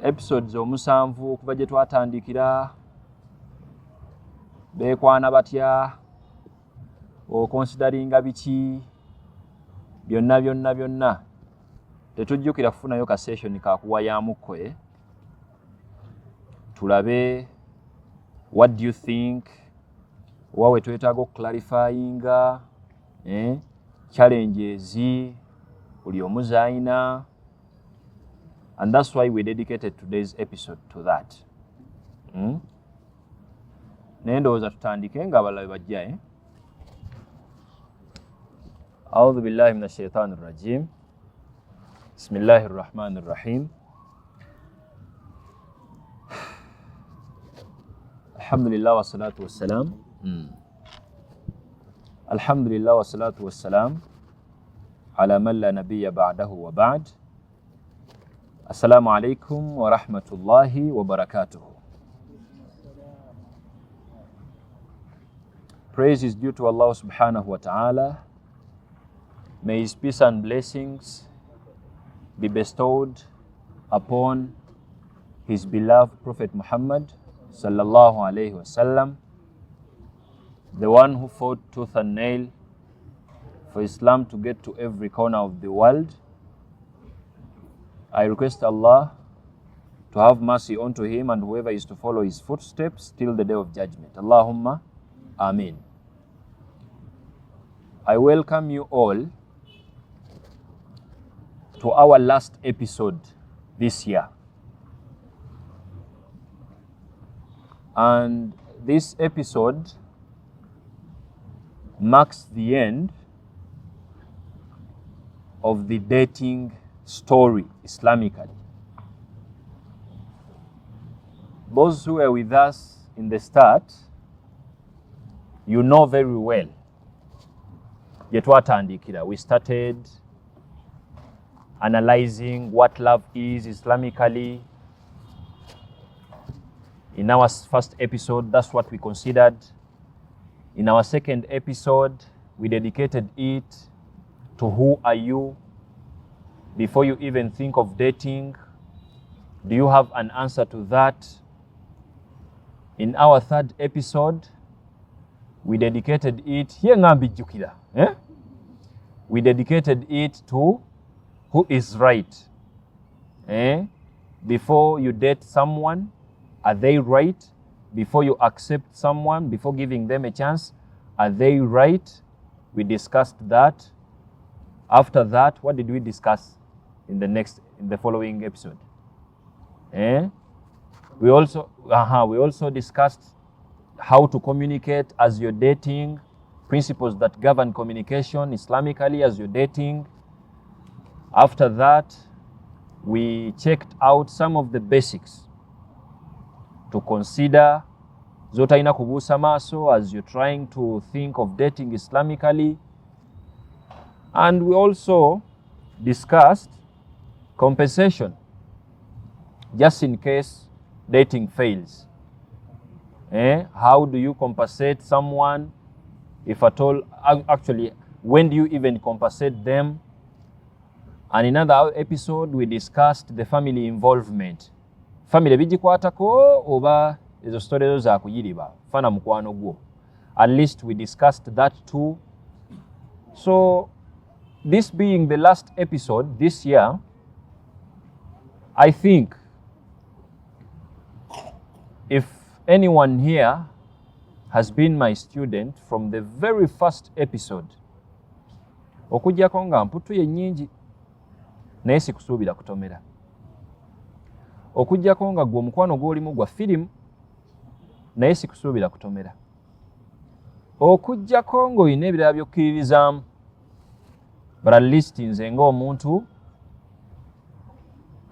Episodes omusanvu okuva gye twatandikira beekwana batya okonsideringa biki byonna tetujjukira kufunayo ka session kakuwayamukko tulabe what do you think wawe twetaaga clarifyinga challenges buli omuzaina. And that's why we dedicated today's episode to that. Nendowooza tutandike nga abalabe bajja A'udhu billahi minash shaitanir rajim. Bismillahir rahmanir rahim. Alhamdulillah wa salatu wassalam. Alhamdulillah wa salatu wassalam ala man la nabiyya ba'dahu wa ba'd. Assalamu alaikum wa rahmatullahi wa barakatuh. Praise is due to Allah subhanahu wa ta'ala. May His peace and blessings be bestowed upon His beloved Prophet Muhammad sallallahu alayhi wa sallam, the one who fought tooth and nail for Islam to get to every corner of the world. I request Allah to have mercy unto him and whoever is to follow his footsteps till the day of judgment. Allahumma Ameen. I welcome you all to our last episode this year. And this episode marks the end of the dating story Islamically. Those who were with us in the start, you know very well. We started analyzing what love is Islamically. In our first episode, that's what we considered. In our second episode, we dedicated it to who are you. Before you even think of dating, do you have an answer to that? In our third episode, we dedicated it, we dedicated it to who is right. Before you date someone, are they right? Before you accept someone, before giving them a chance, are they right? We discussed that. After that, what did we discuss in the following episode? We also discussed how to communicate as you're dating, principles that govern communication Islamically as you're dating. After that, we checked out some of the basics to consider zotaina kubusa maso as you're trying to think of dating Islamically. And we also discussed compensation just in case dating fails. How do you compensate someone, if at all? Actually, when do you even compensate them? And in another episode, we discussed the family involvement. Family bijikwatako oba ezo story ezo za kuyiriba fana mukwano gwo. At least we discussed that too. So this being the last episode this year, I think if anyone here has been my student from the very first episode, okujjako nga mputu ye nnyingi naye sikusuubira kutomera, okujjako nga gwe omukwano gw'olimu gwa firimu naye sikusuubira kutomera okujjako ng'olina ebirala by'okkiririzaamu but at least nze ng'omuntu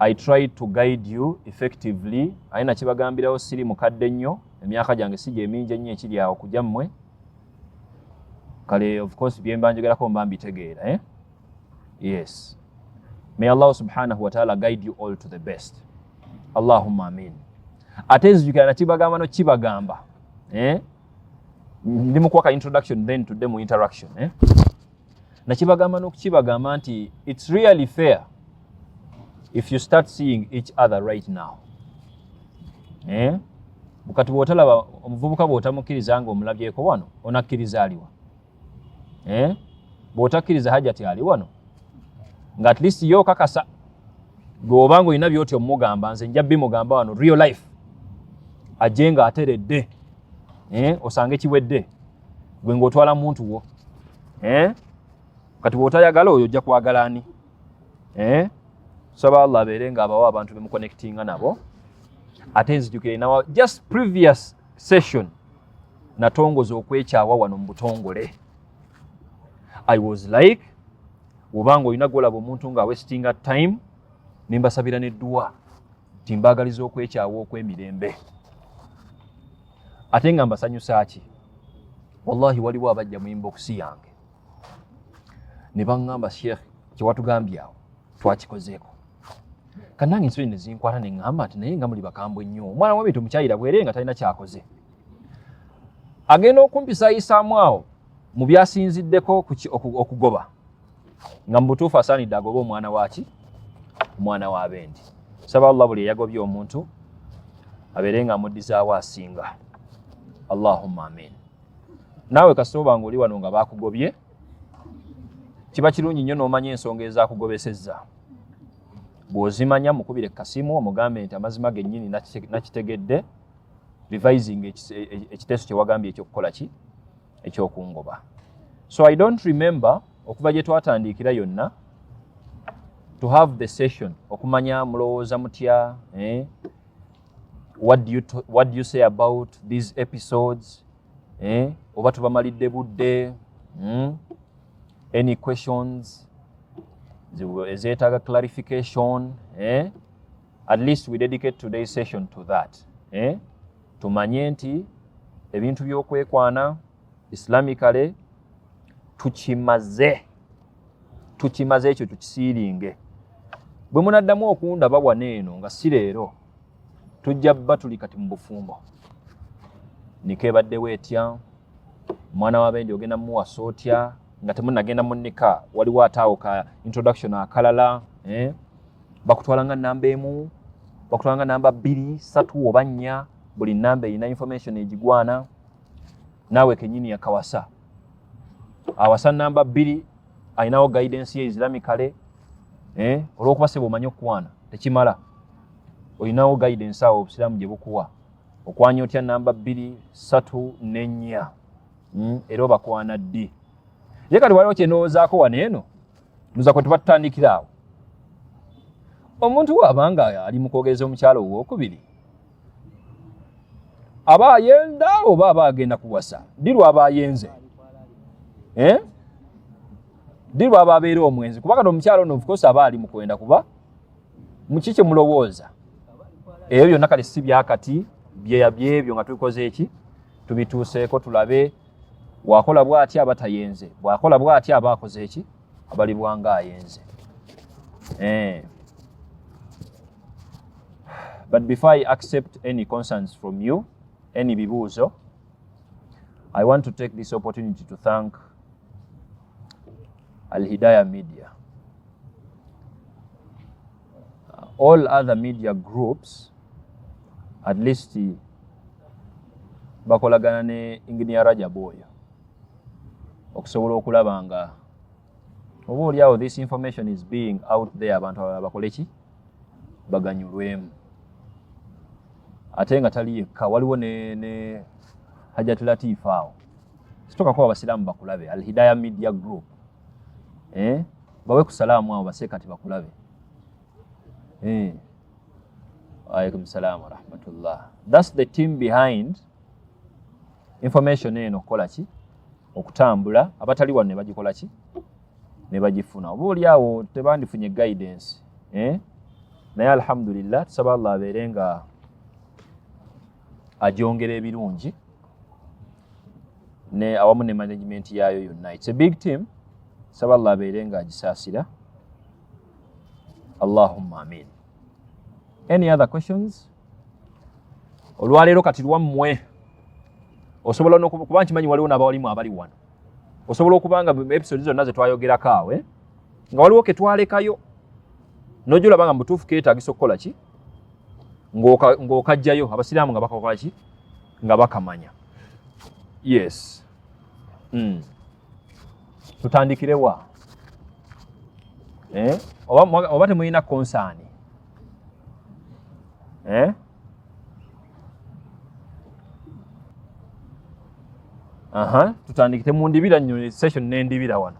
I try to guide you effectively. Aina kibagambirawo siri mukadde nnyo emyaka gyange si gye mingi ennyo ekiri awo kujja mmwe kale of course bye mba njogerako mba mbitegeera yes may Allah subhanahu wa ta'ala guide you all to the best Allahumma amin ate nzijukira nakibagamba no kibagamba ndi mukwaka introduction then to demo interaction nakibagamba n'okukibagamba nti it's really fair if you start seeing each other right now bukati bw'otalaba omuvubuka bw'otamukkiriza nga omulabyeko wano onakkiriza aliwa bw'otakkiriza hajjati ali wano nga at least yo kakasa gweoba nga olina by'oti omugamba nze nja bimugamba wano real life ajje nga ateredde osange kiwedde gwe ng'otwala muntu wo kati bw'otayagala oyo ojja kwagala ani saba Allah abeere nga abawa abantu bemuconnectinga nabo ate nzijukire nawa just previous session natongoza okwekyawa wano mu butongole I was like wobanga olina golaba omuntu nga wastinga time nimbasabira n'edduwa timbagaliza okwekyawa okw'emirembe ate nga mbasanyusa ki wallahi waliwo abajja mu inbox yange ne baŋŋamba Sheikh kyewatugambye awo twakikozeeko kanange ensonyi ne zinkwata ne ŋŋamba nti naye nga muli bakambwe nnyo omwana w'ebintu mukyayira bwere nga talina kyakoze agenda okumpisaayisaamu awo mu byasinziddeko okugoba nga mu butuufu asaanidde agobe omwana waki omwana w'abendi saba Allah buli eyagobye omuntu abeere nga amuddizaawo asinga Allahumma amin naawe kasooba ng'oli wano nga baakugobye kiba kirungi nnyo n'omanya ensonga ezakugobesezza bw'ozimanya mukubire kasimu omugambe nti amazima gennyini nakitegedde revising ekiteeso kye wagambye ekyokukola ki ekyokungoba so I don't remember okuva gye twatandikira yonna to have the session okumanya mulowooza mutya what do you say about these episodes oba tubamalidde budde any questions ezeetaaga clarification at least we dedicate today's session to that tumanye nti ebintu by'okwekwana islamically tukimaze ekyo tukisiiringe bwe munaddamu okundaba waneeno nga si leero tujja bba tuli kati mu bufumbo niko ebaddewo etya omwana w'abendi ogenda muwasa otya nga temunagenda munnika waliwo ataawo ka introduction akalala bakutwala nga namba emu bakutwala nga namba 2 3 oba 4 buli namba erina information egigwana naawe kenyini yakawasa awasa namba 2 ayinawo guidance ye islamically olw'okuba sebo omanyi okukwana tekimala olinawo guidance awo obusiraamu gye bukuwa okwanya otya namba 2 3 ne 4 era obakwana ddi ye kati waliwo kyenowoozaako waneeno nuza kwe tubatutandikira awo omuntu waabanga ali mu kwogeza omukyalo owookubiri aba ayenda oba aba agenda kuwasa dirwa aba ayenze dirwa aba abeera omwenzi kuba kati omukyalo ono of course aba ali mu kwenda kuba muki kye mulowooza ebyo byonna kale si byakati byebyo nga tubikoze eki tubituuseeko tulabe wakola bw'ati aba tayenze bwakola bw'ati aba akoze eki abalibwa nga ayenze but before I accept any concerns from you any bibuuzo I want to take this opportunity to thank AL-HIDAAYA media all other media groups at least bakolagana ne Engineer Rajab oyo okusobola okulaba nga oba oliawo this information is being out there abantu abalala bakole ki baganyulwemu ate nga tali yekka waliwo ne Hajjati Latif awo sitoka kwa abasiraamu bakulabe AL-HIDAAYA media group bawe ku salaamu awo base kati bakulabe Alaikum salam wa rahmatullah. That's the team behind information eno kola ki okutambula abatali wano ne bagikola ki ne bagifuna oba oli awo tebandifunye guidance naye alhamdulillah tusaba Allah abeere nga ajongera ebirungi ne awamu ne management yaayo yonna. It's a big team. Tusaba Allah abeere nga agisaasira. Allahumma amin. Any other questions? Olwaleero kati lwammwe osobola n'okuba nkimanyi waliwo n'abawalimu abali wano. Osobola okubanga episode zonna ze twayogerako awo nga waliwo ke twalekayo n'ojulaba nga mutuufu keetaagisa okukola ki ng'okajjayo abasiraamu nga bakakola ki nga bakamanya. Yes. Tutandikire wa oba temulina concern tutandikite mundibira nnyo session n'endibira wano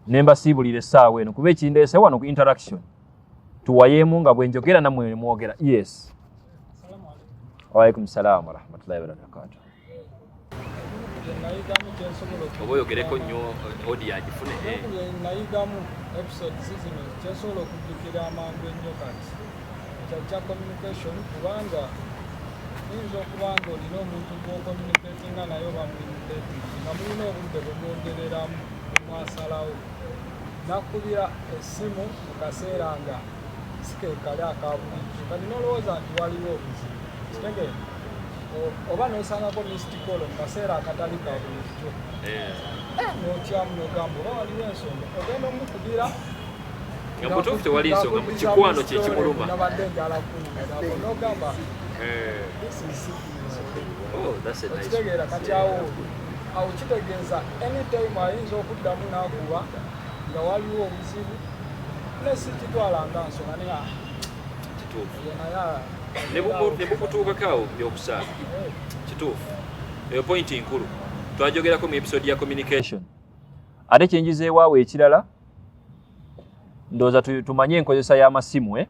nembasiibulira essaawa eno kuba ekindeese wano ku interaction tuwayeemu nga bwe njogera nammwe mwogera. Yes. Waalaikum salaam wa rahmatullahi wa barakatuh. Oba oyogereko nnyo audio agifune. Nayigamu episodes zino kyasobola okujjukira amangu ennyo kati kya communication kubanga oyinza okuba nga olina omuntu gw'ocommunicatinga naye oba nga mulina obudde bwe mwongereramu mwasalawo nakkubira essimu mu kaseera nga sikeekali akabulijjo kati nolowooza nti waliwo obuzibu kitegeera oba n'osangako mistikolo mu kaseera akatali ka bulijjo n'otyamu n'ogamba oba waliwo ensonga ogenda omukubira nga mutuufu tewali nsonga mu kikwano kye kimuluma nabadde njala kunugabo n'ogamba okitegeera kati awo kitegeeza anytime ayinza okuddamu n'akuba nga waliwo obuzibu nesi kitwalanga nsonga naye kituufu ne bukutuukakaawo byokusaala kituufu eyo pointi nkulu twajogerako mu episode ya communication. Ate kyenjizeewaawo ekirala ndowooza tumanye enkozesa y'amasimu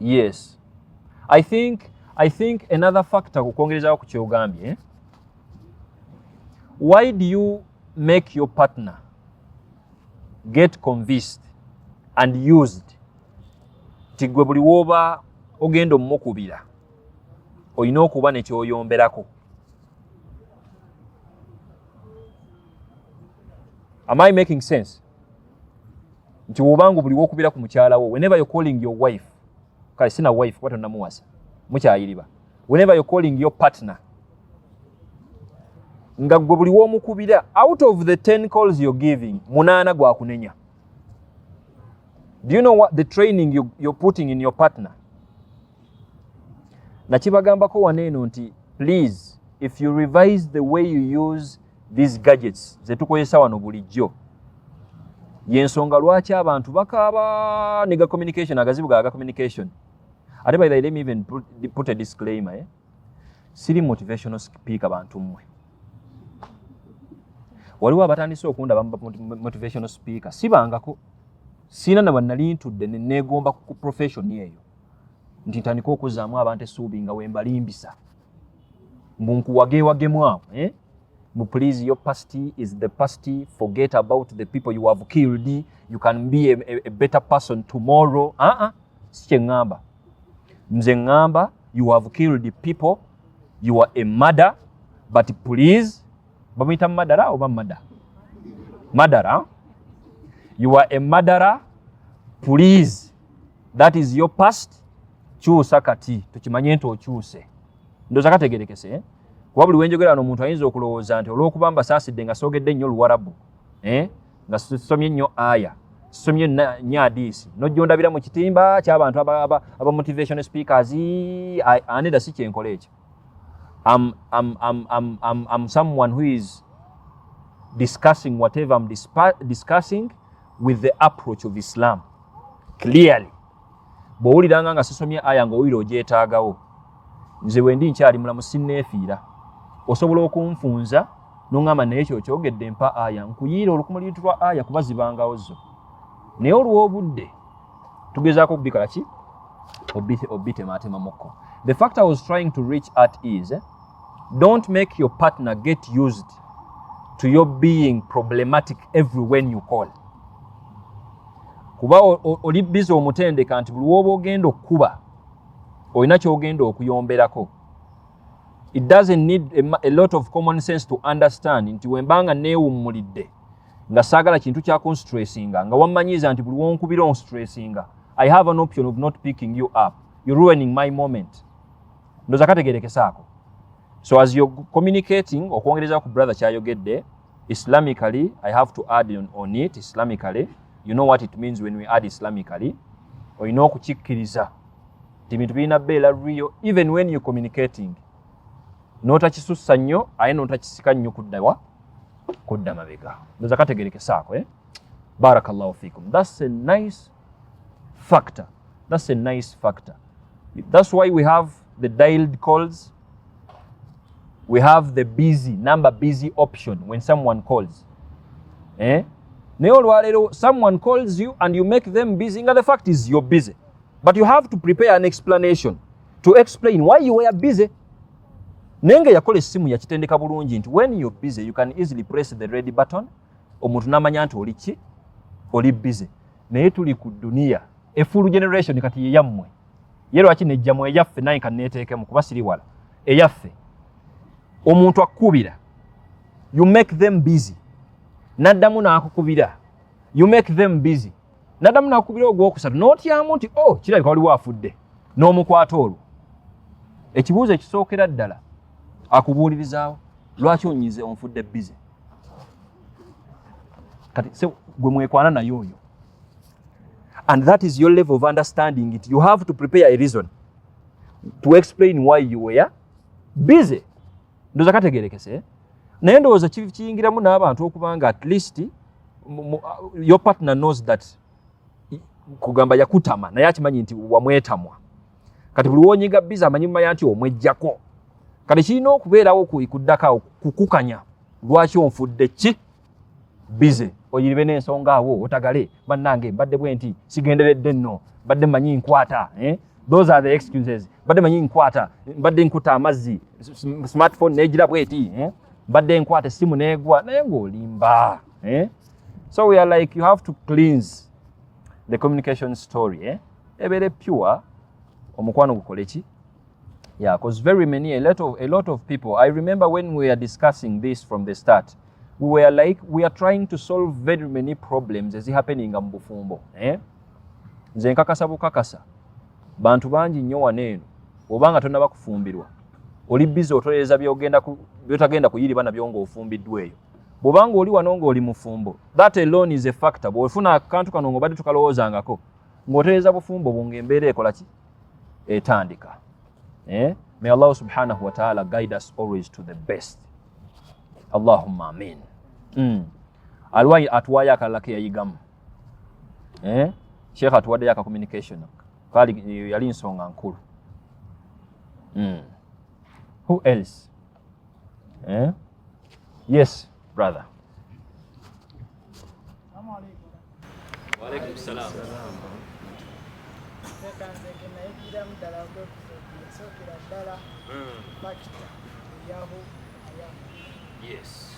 Yes. I think another factor kukongerezaawo ku kyogambye why do you make your partner get convinced and used ti gwe buli wooba ogenda omukubira olina okuba nekyoyomberako? Am I making sense? Nti wobanga buli wokubira ku mukyala wo, whenever you're calling your wife, kale sina wife kwato namuwasa mukyayiriba, whenever you're calling your partner nga gwe buli womukubira, out of the 10 calls you're giving, 8 gwa kunenya. Do you know what the training you're putting in your partner? Nakibagambako waneeno nti please, if you revise the way you use these gadgets zetukozesa wano bulijjo, yensonga lwaki abantu bakaaba nega communication agazibu ga communication. Ate by the way, let me even put a disclaimer. Siri motivational speaker bantu mmwe. Waliwo abatandise okunda motivational speaker sibangako sina na banali ntudde negomba ku profession yeyo nti ntandika okuzaamu abantu essuubi nga wembalimbisa mbunku wagemu awo please, your past is the past. Forget about the people you have killed. You can be a better person tomorrow. Siche ngamba. Mze ngamba, you have killed people. You are a murderer. But please, bamita murderer oba murder? Murderer. You are a murderer. Please, that is your past. Chuusa kati. Tukimanye nti okyuse. Ndoza kategerekese, kuba buli wenjogera n'omuntu ayinza okulowooza nti olw'okuba mbasaasidde nga soogedde nnyo Luwarabu, nga sisomye nnyo aya, sisomye nnyo hadiisi, n'ojja ondabira mu kitimba ky'abantu aba motivational speakers, aneda si kyenkola ekyo. I'm someone who is discussing whatever I'm discussing with the approach of Islam. Clearly. Bw'owuliranga nga sisomye aya ng'owulira ogyetaagawo, nze wendi nkyali mulamu sinneefiira. Osobola okunfunza n'ongamba naye ekyo kyogedde mpa aya nkuyiira olukumuli lwa aya kuba zibangawo zo. Naye olw'obudde tugezaako kubikola ki? Obitematema mukko. The fact I was trying to reach at is Don't make your partner get used to your being problematic every when you call. Kuba oli busy omutendeka nti buli woba ogenda okuba olina kyogenda okuyomberako. It doesn't need a lot of common sense to understand nti wembanga neewummulidde nga saagala kintu kya kunstressinga nga wammanyiza nti buli wonkubira onstressinga, I have an option of not picking you up. You're ruining my moment. Ndoza kategerekesaako. So as you're communicating, okwongereza ku brother kyayogedde, Islamically, I have to add on it, Islamically, you know what it means when we add Islamically. Olina okukikkiriza nti bintu birina beera real even when you're communicating. N'otakisussa nnyo aye n'otakisika nnyo kudda mabega. Ndoza kategerekesaako, Barakallahu fikum. That's a nice factor. That's a nice factor. That's why we have the dialed calls. We have the number busy option when someone calls. Someone calls you and you make them busy. And the fact is you're busy. But you have to prepare an explanation to explain why you were busy. Nenge yakola essimu yakitendeka bulungi nti when you're busy you can easily press the red button. Omuntu n'amanya nti oli busy. Naye tuli ku dunia. A full generation kati ye yammwe. Ye lwaki nejjamu eyaffe naye kanneeteekemu kuba siri wala. Eyaffe. Omuntu akubira. You make them busy. Naddamu n'akukubira. You make them busy. Naddamu n'akukubira ogwokusatu. N'otyamu nti kirabika waliwo afudde. N'omukwata olwo. Ekibuuzo ekisookera ddala akubuulirizaawo lwaki onyize onfudde busy. Kati gwe mwekwana naye oyo. And that is your level of understanding it. You have to prepare a reason to explain why you were busy. Ndoza kategerekese. Naye ndowooza kiyingiramu n'abantu okubanga at least your partner knows that kugamba yakutama naye akimanyi nti wamwetamwa. Kati buli wonyiga busy amanyi mumanya nti omwejjako. Kati kirina okubeerawo kuddaka kukukanya lwaki onfudde busy. Oyiribe n'ensonga awo otagale bannange mbadde bwenti sigenderedde nno mbadde manyi nkwata. Those are the excuses. Mbadde manyi nkwata mbadde nkuta amazzi smartphone negira bweti. Mbadde nkwata simu negwa naye ng'olimba. So we are like you have to cleanse the communication story. Ebeere pure omukwano gukole ki. Yeah, because very many, a lot of people, I remember when we were discussing this from the start, we were like, we are trying to solve very many problems as happening in Bufumbo. Nze nkakasa bukakasa. Bantu bangi nnyo waneeno. Obanga tonnaba kufumbirwa. Oli busy otoleza byotagenda kuyiriba nabyo ng'ofumbiddwa eyo. Bw'obanga oli wano ng'oli mufumbo. That alone is a factor. Bw'ofuna akantu kano ng'obadde tukalowoozangako. Ng'otoleza bufumbo bw'embeera ekola ki? Etandika. May Allah subhanahu wa ta'ala guide us always to the best. Allahumma amin. Alwai atuwaya akalala ke yayigamu. Sheikh atuwadde yaka communication. Kali yali nsonga nkulu. Who else? Yes, brother. Wa alaikum salam. Yes.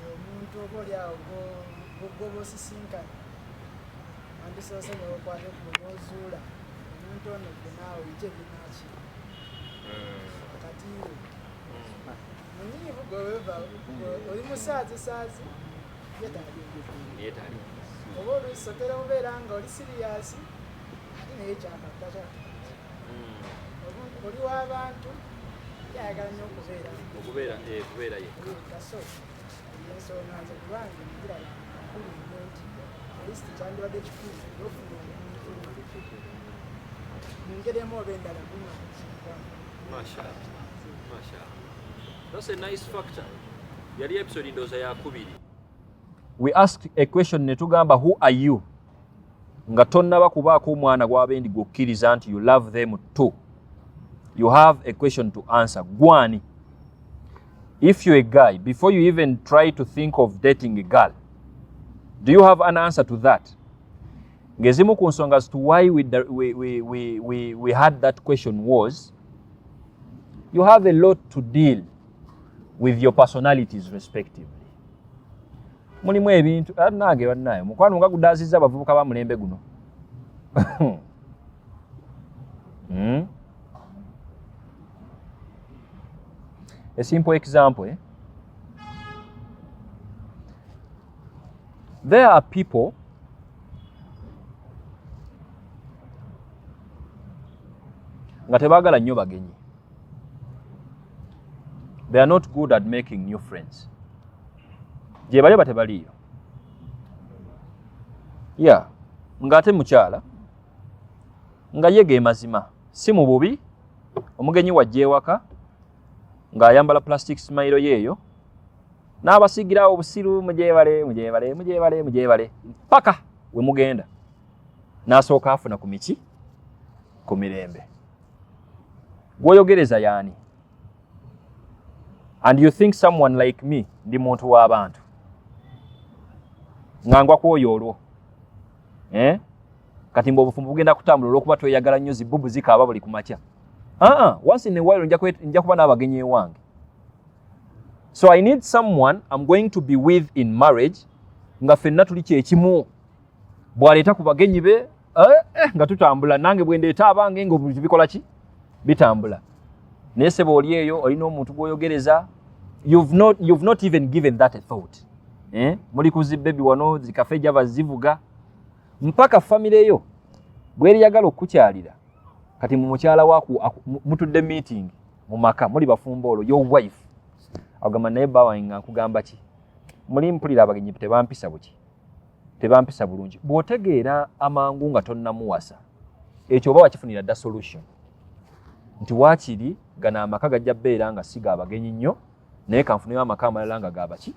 Omuntu oli awo gobosisinkana andisoose neokwate kunozuula omuntu ono gwe naawe ije binaki akati munyiivu gweweva oli musaazi yetali oba olusokera obeera nga oli siriyasi ate naye kyakakata oli w'abantu yayagala nnyo okubeera yekka. Ensonga nze kubanga ngira nkulu nnyo nti lisiti kyandibadde kikulu n'ofuna omuntu mu ngeri emu oba endala gunakukivamu. Mashallah. That's a nice factor. Yali episode ndowooza yakubiri. We asked a question ne tugamba who are you? Nga tonnaba kubaako omwana gw'abendi gwokkiriza nti you love them too. You have a question to answer. Gwani. If you're a guy, before you even try to think of dating a girl, do you have an answer to that? Ngezimu ku nsonga as to why we had that question was, you have a lot to deal with your personalities respectively. Mulimu ebintu nange bannaye mukwano nga gudaazizza abavubuka ba mulembe guno. A simple example, there are people nga tebaagala nnyo bagenyi. They are not good at making new friends. Gye bali batebaliyo. Yeah, ng'ate mukyala nga yege mazima si mu bubi omugenyi wajja ewaka ng'ayambala plastic smile yeeyo n'abasigirawo obusiru mujeebale paka we mugenda n'asooka afuna ku miki ku mirembe. Gwoyogereza yaani? And you think someone like me ndi muntu w'abantu ngangwa kwoyo olwo kati mbo obufumbo bugenda kutambula olw'okuba tweyagala nnyo zibbubu zikaaba buli kumakya. Once in a while nja kuba n'abagenyi ewange. So I need someone I'm going to be with in marriage nga ffenna tuli kyekimu. Bw'aleeta ku bagenyi be nga tutambula, nange bwe ndeeta abange nga obintu bikola ki? Bitambula. Naye sebo oli eyo olina omuntu gw'oyogereza, you've not even given that a thought. Muli kuzibbebi wano zikafe java zivuga mpaka family eyo bweriyagala okukyalira kati mu mukyala waku mutudde meeting mu maka muli bafumboolo your wife agamba naye bawa nga nkugamba ki muli mpulira abagenyi tebampisa buki tebampisa bulungi bw'otegeera amangu nga tonnamuwasa ekyo oba wakifunira dda solution nti waakiri gana amaka gajja beera nga siga abagenyi nnyo naye kanfuneyo amaka amalala nga gabaki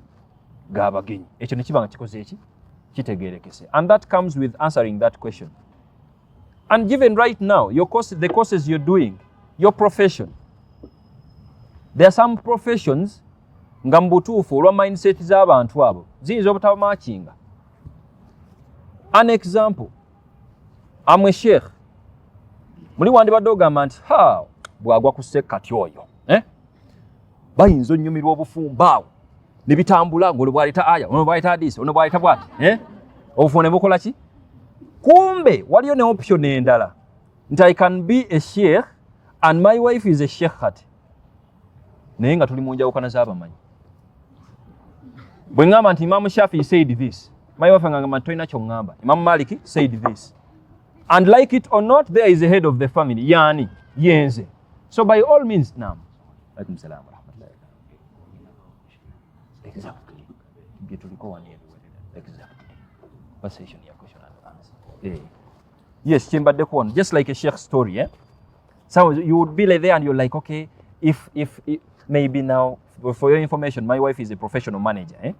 gabagenyi. Ekyo ne kiba nga kikoze eki kitegeerekese. And that comes with answering that question. And given right now the courses you're doing, your profession, there are some professions nga mbutuufu olwa mindset z'abantu abo ziyinza obutaba matchinga. An example, I'm a sheikh. Muli wandibadde ogamba nti bwagwa ku sekkati oyo bayinza onnyumirwa obufumbo awo ne bitambula ng'olwo bw'aleeta aya ono bw'aleeta hadisi ono bw'aleeta bw'ati obufumbo ne bukola ki? Kumbe waliyo ne option endala nti I can be a sheikh and my wife is a sheikhat. Naye nga tuli mu njawukana z'abamanyi. Bwe ngamba nti Imam Shafi said this, my wife ngamba tolina ky'oŋŋamba. Imam Maliki said this. And like it or not, there is a head of the family, yani yenze. So by all means, naam. Alaikum salam wa rahmatullahi. Exactly. Exactly. Conversation, question and answer. Yes, chimbadde kuona, just like a sheikh story, So you would be like there and you're like, okay, if maybe now, for your information, my wife is a professional manager,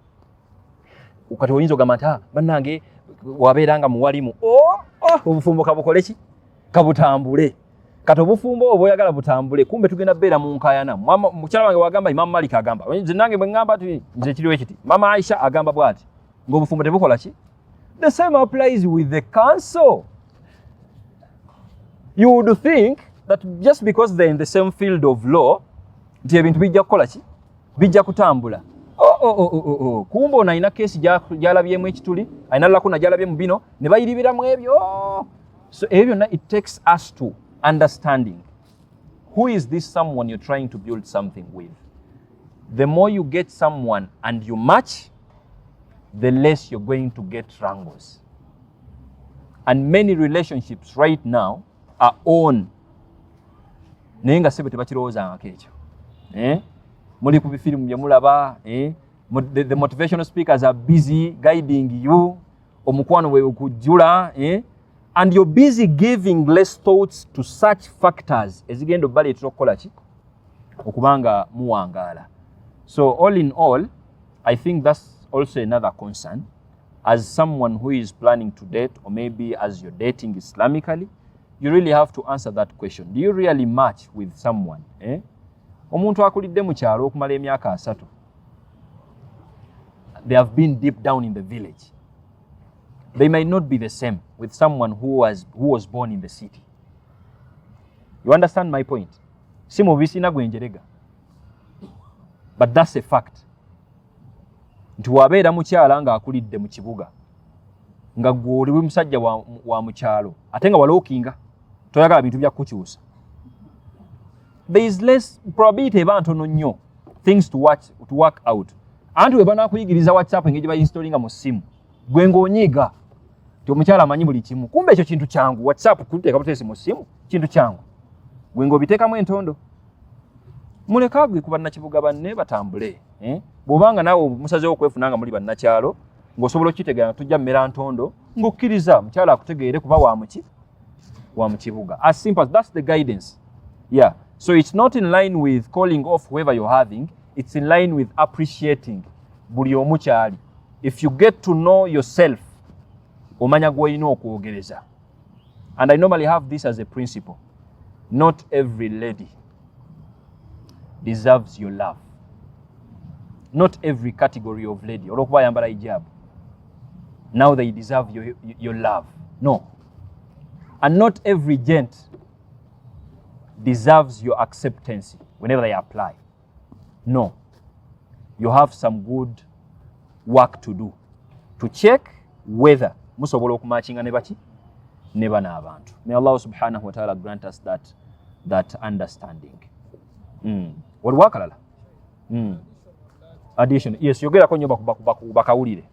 Ukati oyinza ogamba nti bannange wabeeranga muwalimu obufumbo kabukole ki kabutambule kati obufumbo obwo oyagala butambule kumbe tugenda beera mu nkayana mukyala wange wagamba Imam Malik agamba nze nange bwe ngamba ati nze kiriwo ekiti Mama Aisha agamba bw'ati ng'obufumbo tebukola ki. The same applies with the council. You would think that just because they're in the same field of law nti ebintu bijja kukola ki bijja kutambula. Kumbo na ina kesi gyalabyemu ekituli ayina lakuna gyalabyemu bino ne bayiribiramu ebyo. So ebyo it takes us to understanding who is this someone you're trying to build something with. The more you get someone and you match, the less you're going to get wrangles. And many relationships right now are on naye nga sebe tebakirowoozangako ekyo. Muli ku bifirimu bye mulaba, the motivational speakers are busy guiding you, omukwano we okujjula, and you're busy giving less thoughts to such factors ezigenda obbaleetera okukola ki okubanga muwangaala. So all in all, I think that's also another concern as someone who is planning to date, or maybe as you're dating Islamically, you really have to answer that question. Do you really match with someone? Omuntu akulidde mu kyalo okumala emyaka 3. They have been deep down in the village. They might not be the same with someone who was born in the city. You understand my point? Si mubisi na gwenjerega. but that's a fact. Nti wabeera mukyala nga akulidde mu kibuga nga gwe oli musajja wa mukyalo ate nga walookinga toyagala bintu bya kukyusa, there is less probability eba ntono nnyo things to work out. Anti we banakuyigiriza WhatsApp engeri bayinstallinga mu ssimu gwe ng'onyiga ti omukyala amanyi buli kimu, kumbe ekyo kintu kyangu. WhatsApp kuteeka buteesi mu ssimu kintu kyangu, gwe ng'obiteekamu entondo. Muleka gwe ku bannakibuga banne batambule. Bw'obanga naawe musazeewo okwefuna nga muli bannakyalo ng'osobola okitegeera tujja mmera ntondo ng'okkiriza mukyala akutegeere kuba wa mu kibuga. As simple as that's the guidance. Yeah. So it's not in line with calling off whoever you're having. It's in line with appreciating buli omukyali. If you get to know yourself, omanya gw'olina okwogereza. And I normally have this as a principle. Not every lady deserves your love. Not every category of lady. Olwokuba ayambala hijab, now they deserve your love. No. And not every gent deserves your acceptance whenever they apply. No. You have some good work to do to check whether musobola okumatchinga ne baki ne bana abantu. May Allah subhanahu wa ta'ala grant us that understanding. What wakalala? Addition. Yes, yogera ko nyo bakawulire.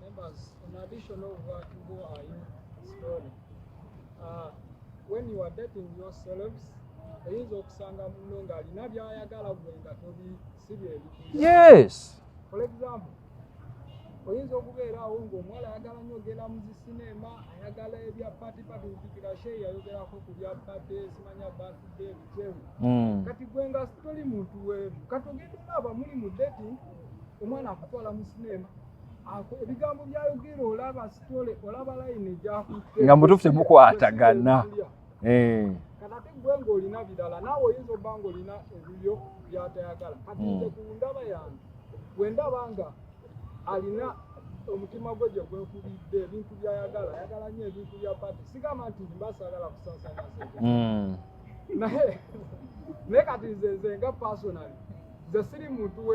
When you are dating yourselves, oyinza okusanga muno ng'alina by'ayagala gwenga tobisibye. Yes. For example, oyinza okubeerawo ng'omuwala ayagala nnyo ogenda mu zisinema, ayagala ebya pati mpikira Sheikh yayogerako ku bya pati, simanya birthday biteewe. Kati gwenga sitoli muntu weevu. Kati ogenda olaba muli mu dating, omwana akutwala mu sinema, ebigambo byayogera olaba sitole, olaba layini gy'akutte. Nga mutuufu temukwatagana. Kati gwenga olina birala, naawe oyinza obba ng'olina ebibyo by'atayagala. Kati nze ku ndaba yange, bwe ndaba nga alina omutima gwe gye gwekubidde ebintu by'ayagala, ayagala nnyo ebintu bya pati, sigamba nti mbasaagala kusaasanya sente. Naye kati nze nga personally, nze siri muntu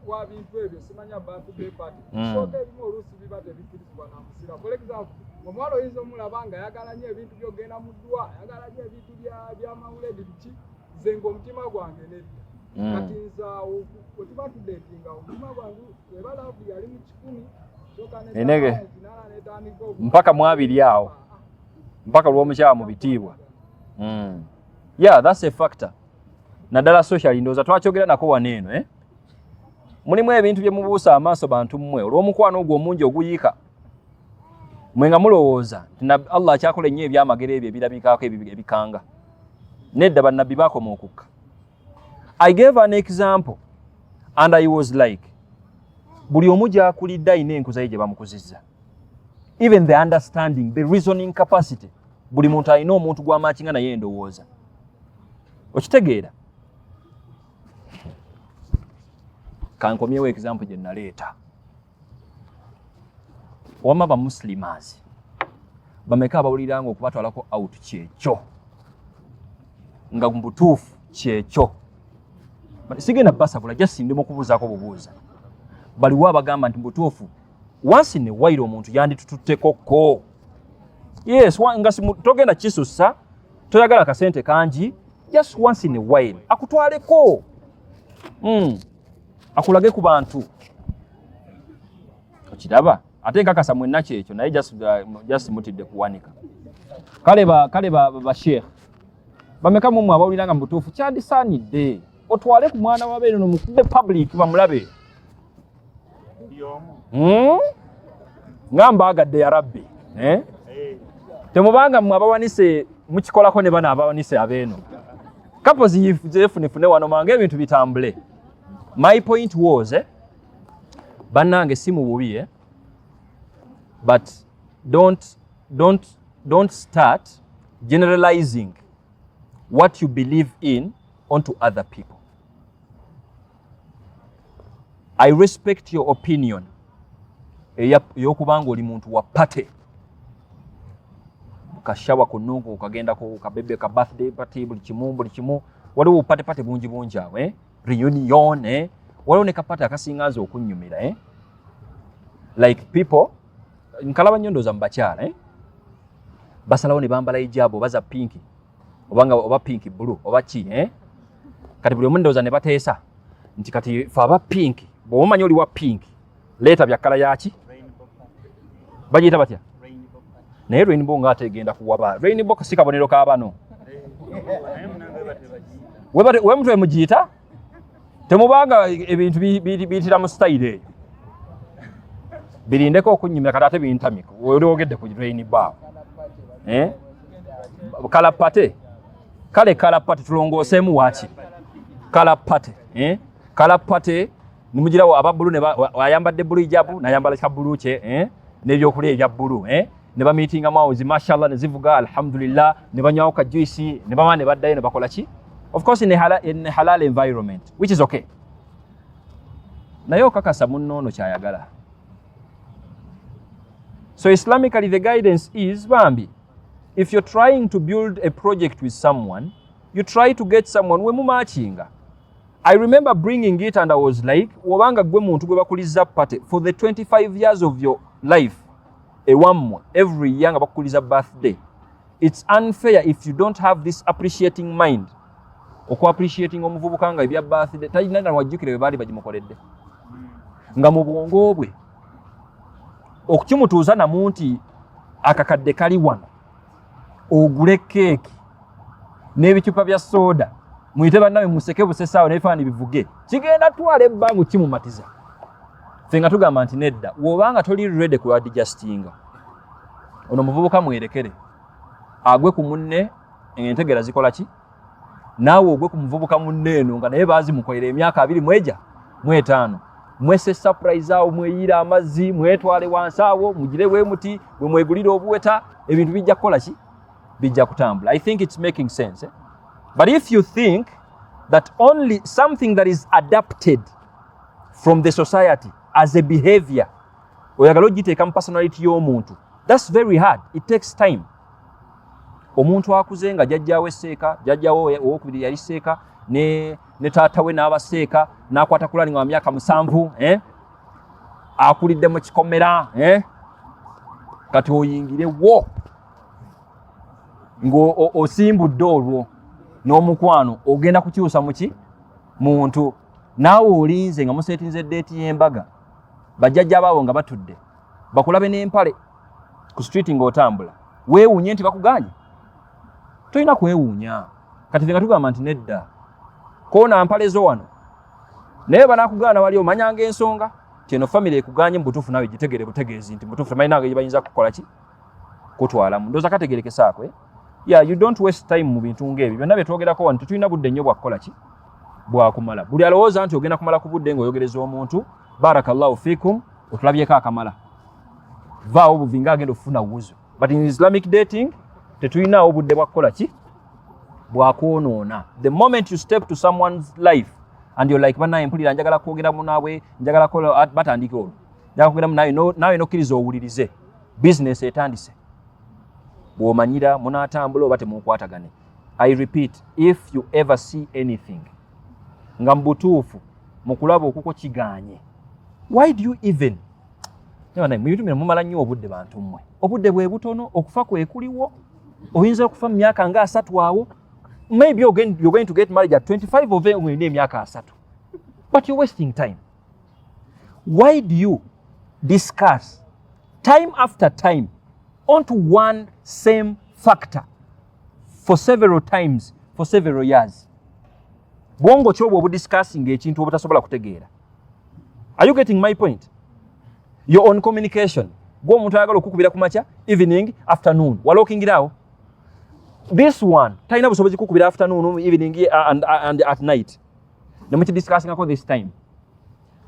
wa bintu ebyo, simanya birthday party. Sooka ebimu oluusi biba tebikkirizibwa na musira. For example, omuwala oyinza omulaba nga ayagala nnyo ebintu by'ogenda mu ddwa, ayagala nnyo ebintu by'amawuledi biki, nze ng'omutima gwange nedda. Kati nzaawo bwe tuba tudeetinga omutima gwange weba laavu yali mu 10 enege mpaka mwabiri awo mpaka lw'omukyala mu bitiibwa. Yeah, that's a factor. Naddala social ndowooza twakyogera nako waneeno. Mulimu ebintu bye mubuusa amaaso bantu mmwe olw'omukwano ogwo omungi oguyiika mwe nga mulowooza Allah akyakola ennyo ebyamagero ebyo ebirabikako ebikanga. Nedda bannabbi baakoma okukka. I gave an example and I was like, buli omu gy'akulidde alina enkuza ye gye bamukuzizza. Even the understanding, the reasoning capacity, buli muntu alina omuntu gw'amaakinga naye endowooza. Okitegeera? Kankomyewo example gye naleeta. Wama ba muslimazi bameka abawuliranga okubatwalako out kyekyo nga mbutuufu kyekyo. Sigenda basabula just ndimo kubuuzaako bubuuza. Baliwo abagamba nti mbutuufu once in a while omuntu yanditututteko. Yes, nga togenda kisussa, toyagala kasente kangi, just once in a while akutwaleko. Akulage ku bantu. Okiraba? Ate nkakasa mwenna kyekyo naye just mutidde kuwanika. Kale ba Sheikh bameka mu abawuliranga mbutuufu kyandisaanidde otwale ku mwana wabeere nomukube public bamulabe. Ngamba agadde ya Rabbi. Temubanga mu abawanise mukikolako ne bana abawanise abeeno. Kapozi zefunifune wano mange ebintu bitambule. My point was, bannange si mu bubi, but don't start generalizing what you believe in onto other people. I respect your opinion. Eyokubanga oli muntu wa pate. Kashawa kunungu ukagenda ko kabebe ka birthday party buli kimu waliwo pate bungi awe reunion waliwo ne kapata akasingaanze okunnyumira like people nkalaba nnyo ndooza mu bakyala basalawo ne bambala hijabu oba pinki oba pinki bulu oba ki kati buli omu ndowooza ne bateesa nti kati fe aba pinki bw'omanyi oli wa pinki leeta bya kkala yaki bagiyita batya naye rainbow ng'ate egenda kuwaba rainbow si kabonero ka bano we mutwe mugiyita temubanga ebintu biyitira mu style eyo birindeko okunnyumira kati ate bintamika oli ogedde ku rainbow kalapate kale kalapate tulongooseemu waki kalapate kalapate nimugirawo aba bulu ayambadde bulu hijabu nayambala kya bulu kye n'ebyokulya ebya bulu ne bamiitinga mawuzi mashallah ne zivuga alhamdulillah ne banywawo ka juice ne bama ne baddayo ne bakola ki of course in a halal environment which is okay naye okakasa munnoono kyayagala. So Islamically the guidance is bambi if you're trying to build a project with someone you try to get someone we mumachinga. I remember bringing it and I was like wabanga gwe muntu gwe bakuliza party for the 25 years of your life every year nga bakuliza birthday. It's unfair if you don't have this appreciating mind okwa appreciating omuvubuka nga ebya birthday talina na wajjukire bali bajimukoledde nga mu bwongo bwe okukimutuuza na munti akakadde kali wano ogule keeki n'ebicupa bya soda muyite bannawe museke busesaawo n'ebifaananyi bivuge kigenda twala ebbangu kimumatiza ffe nga tugamba nti nedda w'obanga toli ready ku adjustinga ono muvubuka mwerekere agwe ku munne entegera zikola ki naawe ogwe ku muvubuka munne eno nga naye baazimukolera emyaka 2 5 mwese surprise awo mweyira amazzi mwetwale wansi awo mugire bwe muti bwe mwegulira obuweta ebintu bijja kukola ki bijja kutambula. I think it's making sense but if you think that only something that is adapted from the society as a behavior oyagala ogiteeka mu personality y'omuntu that's very hard. It takes time. Omuntu akuze nga jjajjaawe seeka jjajjaawo owokubiri yali seeka ne taatawe n'abaseeka n'akwata kulani wa myaka 7 akulidde mu kikomera kati oyingire wo ngo osimbudde olwo n'omukwano ogenda kukyusa muki muntu naawe olinze nga museetinze date y'embaga bajjajja baabo nga batudde bakulabe n'empale ku street ng'otambula weewuunye nti bakuganye tolina kwewuunya kati ffe nga tugamba nti nedda koona mpale zo wano naye banakugaana wali omanyanga ensonga kyeno family ekuganye mu butuufu nawe gitegere butegeezi nti butuufu tamanyi nange bayinza kukola ki kutwalamu ndooza kategerekesaako yeah you don't waste time mu bintu ng'ebyo byonna bye twogerako wano tetulina budde nnyo bwakukola ki bwakumala buli alowooza nti ogenda kumala ku budde ng'oyogereza omuntu barakallahu fikum otulabyeko akamala vaawo buvinga agenda okufuna wuzo but in Islamic dating tetulinawo budde bwakukola ki bwakwonoona. The moment you step to someone's life and you're like banaye mpulira njagala kwogera munaabwe njagala kola batandika olwo njagala kwogera munaye nawe nokkiriza owulirize business etandise bw'omanyira munaatambula oba temukwatagane. I repeat if you ever see anything nga mbutuufu mu kulaba okuko kiganye why do you even bintu bino mumala nnyo obudde bantu mmwe obudde bwe butono okufa kwe kuliwo oyinza okufa mu myaka nga 3 awo maybe you're going to get married at 25 of them in emyaka 3 but you're wasting time. Why do you discuss time after time onto one same factor for several times for several years? Bwongo kyo bwo discussing ekintu obutasobola kutegeera. Are you getting my point? Your own communication gwo omuntu ayagala okukubira ku makya evening afternoon walokingirawo this one talina busobozi kukubira afternoon evening and at night nemuki discussing ako this time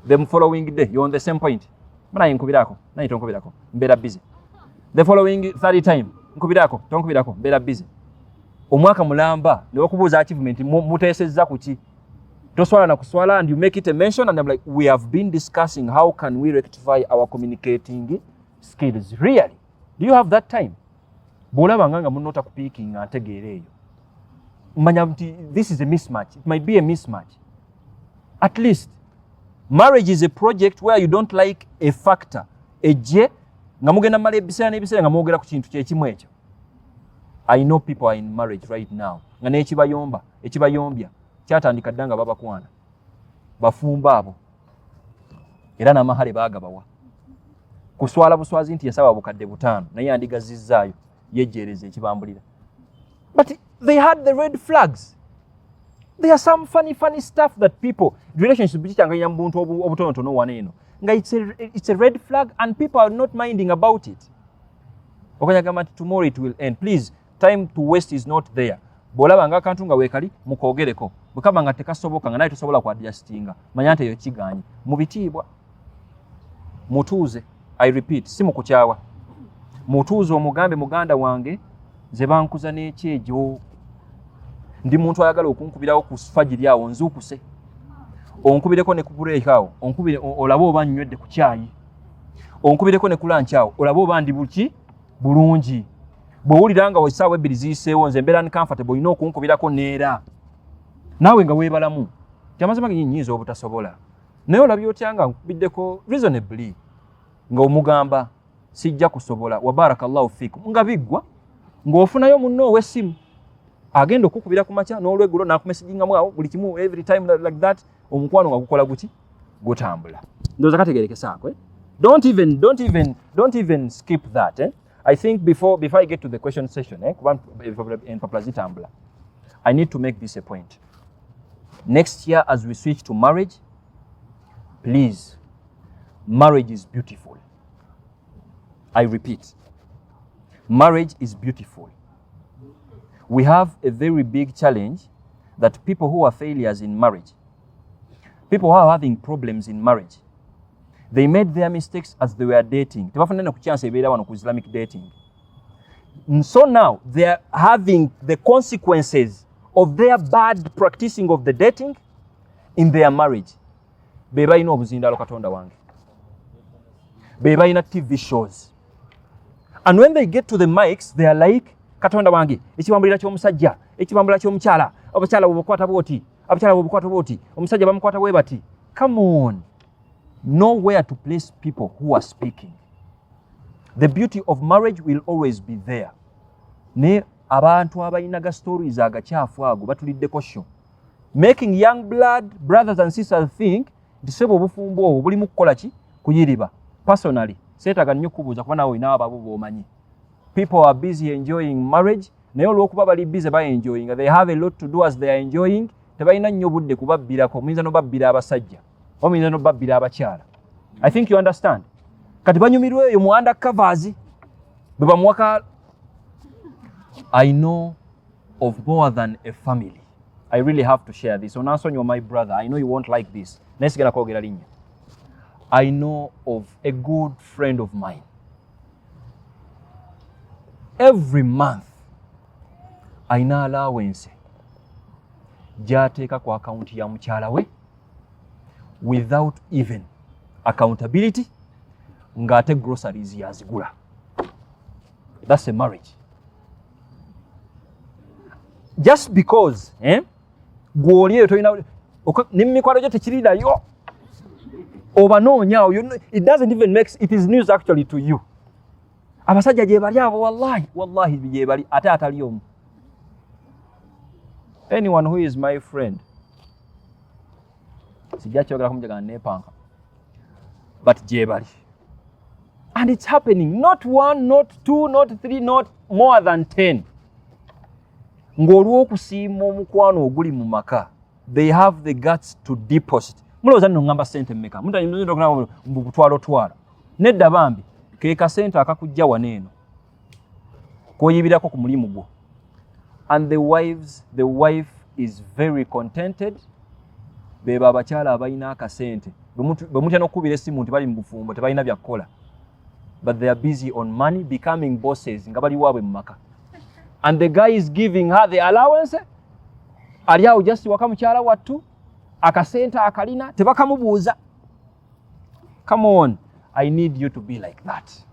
the following day you're on the same point mana yinkubirako nayi tonkubirako mbera busy the following third time nkubirako tonkubirako mbera busy omwaka mulamba ne okubuza achievement muteesezza kuki toswala na kuswala and you make it a mention and I'm like we have been discussing how can we rectify our communicating skills. Really, do you have that time? Bolaba nganga munota kupiking ategeera eyo manya mti this is a mismatch. It might be a mismatch. At least Marriage is a project where you don't like a factor. Eje nga mugenda mala ebiseera n'ebiseera nga mwogera ku kintu kyekimu ekyo. I know people are in marriage right now. Nga ekibayombya kyatandika dda nga babakwana. Bafumba abo. Era n'amahale baagabawa. Kuswala buswazi nti yasaba bukadde butaano naye yandigazizzaayo yejjeereza ekibambulira. But they had the red flags. There are some funny stuff that people, relationship bichanganya mbuntu obutonotono waneeno. Nga it's a red flag and people are not minding about it. Okanyagamba tomorrow it will end. Please, time to waste is not there. Bolaba nga akantu nga weekali mukogereko. Bukaba nga tekasoboka nga naye tosobola ku adjustinga. Manya nti eyo kiganye. Mubitiibwa. Mutuuze. I repeat, si mukukyawa. Mutuuze omugambe muganda wange ze bankuza n'ekyejo. Ndi muntu ayagala okunkubirawo ku fajiri awo nzuukuse. Onkubireko ne ku break awo. Onkubire olabo oba nnywedde ku kyayi. Onkubireko ne ku lunch awo. Olabo oba ndi buki bulungi. Bw'owulira nga essaawa ebbiri ziyiseewo nze mbeera uncomfortable olina okunkubirako neera. Naawe nga weebalamu. Kyamazima nnyinza obutasobola. Naye olabye otya nga nkubiddeko reasonably nga omugamba sijja kusobola wa barakallahu fikum nga biggwa ng'ofunayo munno ow'essimu agenda okukubira ku makya n'olweggulo n'akumesigingamu awo buli kimu every time like that omukwano nga gukola guki gutambula. Ndowooza kategeerekesaako. Don't even skip that. I think before I get to the question session, I need to make this a point. Next year, as we switch to marriage, please, marriage is beautiful. I repeat, marriage is beautiful. We have a very big challenge that people who are failures in marriage, people who are having problems in marriage, they made their mistakes as they were dating. Islamic dating. And so now they are having the consequences of their bad practicing of the dating in their marriage. Beba ino obuzindalo katonda wange. Beba ina TV shows. And when they get to the mics, they are like, katonda wange, ekibambulira ky'omusajja, ekibambulira ky'omukyala, abakyala bobukwata bwoti, abakyala bobukwata bwoti, omusajja bamukwata bwe bati. Come on. Know where to place people who are speaking. The beauty of marriage will always be there. Ne abantu abayinaga stories agakyafu ago batuliddeko sho. Making young blood brothers and sisters think disebo bufumbo obwo buli mu kukola ki kuyiriba. Personally, seetaga nnyo kubuuza kuba nawe inaaba babo bomanyi. People are busy enjoying marriage. Naye olw'okuba bali busy by enjoying. They have a lot to do as they are enjoying. Tebalina nnyo budde kubabbirako. Muyinza n'obabbira abasajja. Omuyinza n'obabbira abakyala. I think you understand. Kati banyumirwe eyo mu undercovers. Bwe bamuwaka. I know of more than a family. I really have to share this. Onasonyi, you're my brother. I know you won't like this. Nesigala kwogera linnya. I know of a good friend of mine. Every month, aina allowance gy'ateeka ku akaunti ya mukyala we without even accountability ng'ate groceries yazigula. That's a marriage. Just because gw'oli eyo tolina n'emikwano gyo tekirirayo obanoonya, it doesn't even make it is news actually to you. Abasajja gye bali abo wallahi gye bali ate atali omu. Anyone who is my friend sijja kyogera kumujagana nepanka, but gye bali. And it's happening, not one, not two, not three, not more than 10. Ng'olw'okusiima omukwano oguli mu maka, they have the guts to deposit. Mulowooza nno ngamba ssente mmeka? Mutanyumiza okunaba mu kutwala. Nedda bambi, ke kasente akakujja waneeno. K'oyibirako ku mulimu gwo. And the wife is very contented. Beba abakyala abalina akasente. Bwe mutya n'okkubira essimu nti bali mu bufumbo tebalina bya kukola. But they are busy on money, becoming bosses nga bali waabwe mu maka. And the guy is giving her the allowance. Ali awo just waka mukyala wattu. Akasente akalina tebakamubuuza. Come on, I need you to be like that.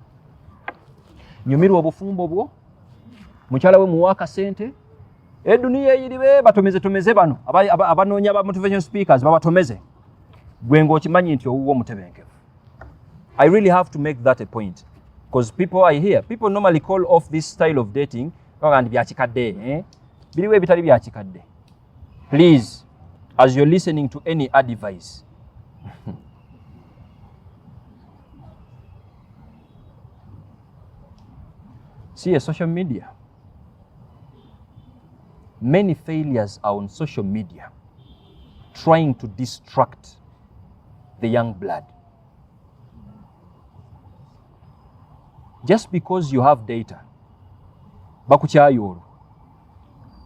Nyumirwa obufumbo bwo. Mukyala we muwa akasente. Eduniya eyiribe batomeze bano. Abanoonya ba motivation speakers babatomeze. gwengo okimanyi nti owuwo mutebenkevu. I really have to make that a point because people I hear, people normally call off this style of dating and byakikadde, biliwe bitali byakikadde. Please, as you're listening to any advice, see, social media, many failures are on social media trying to distract the young blood. Just because you have data, bakuchayoro,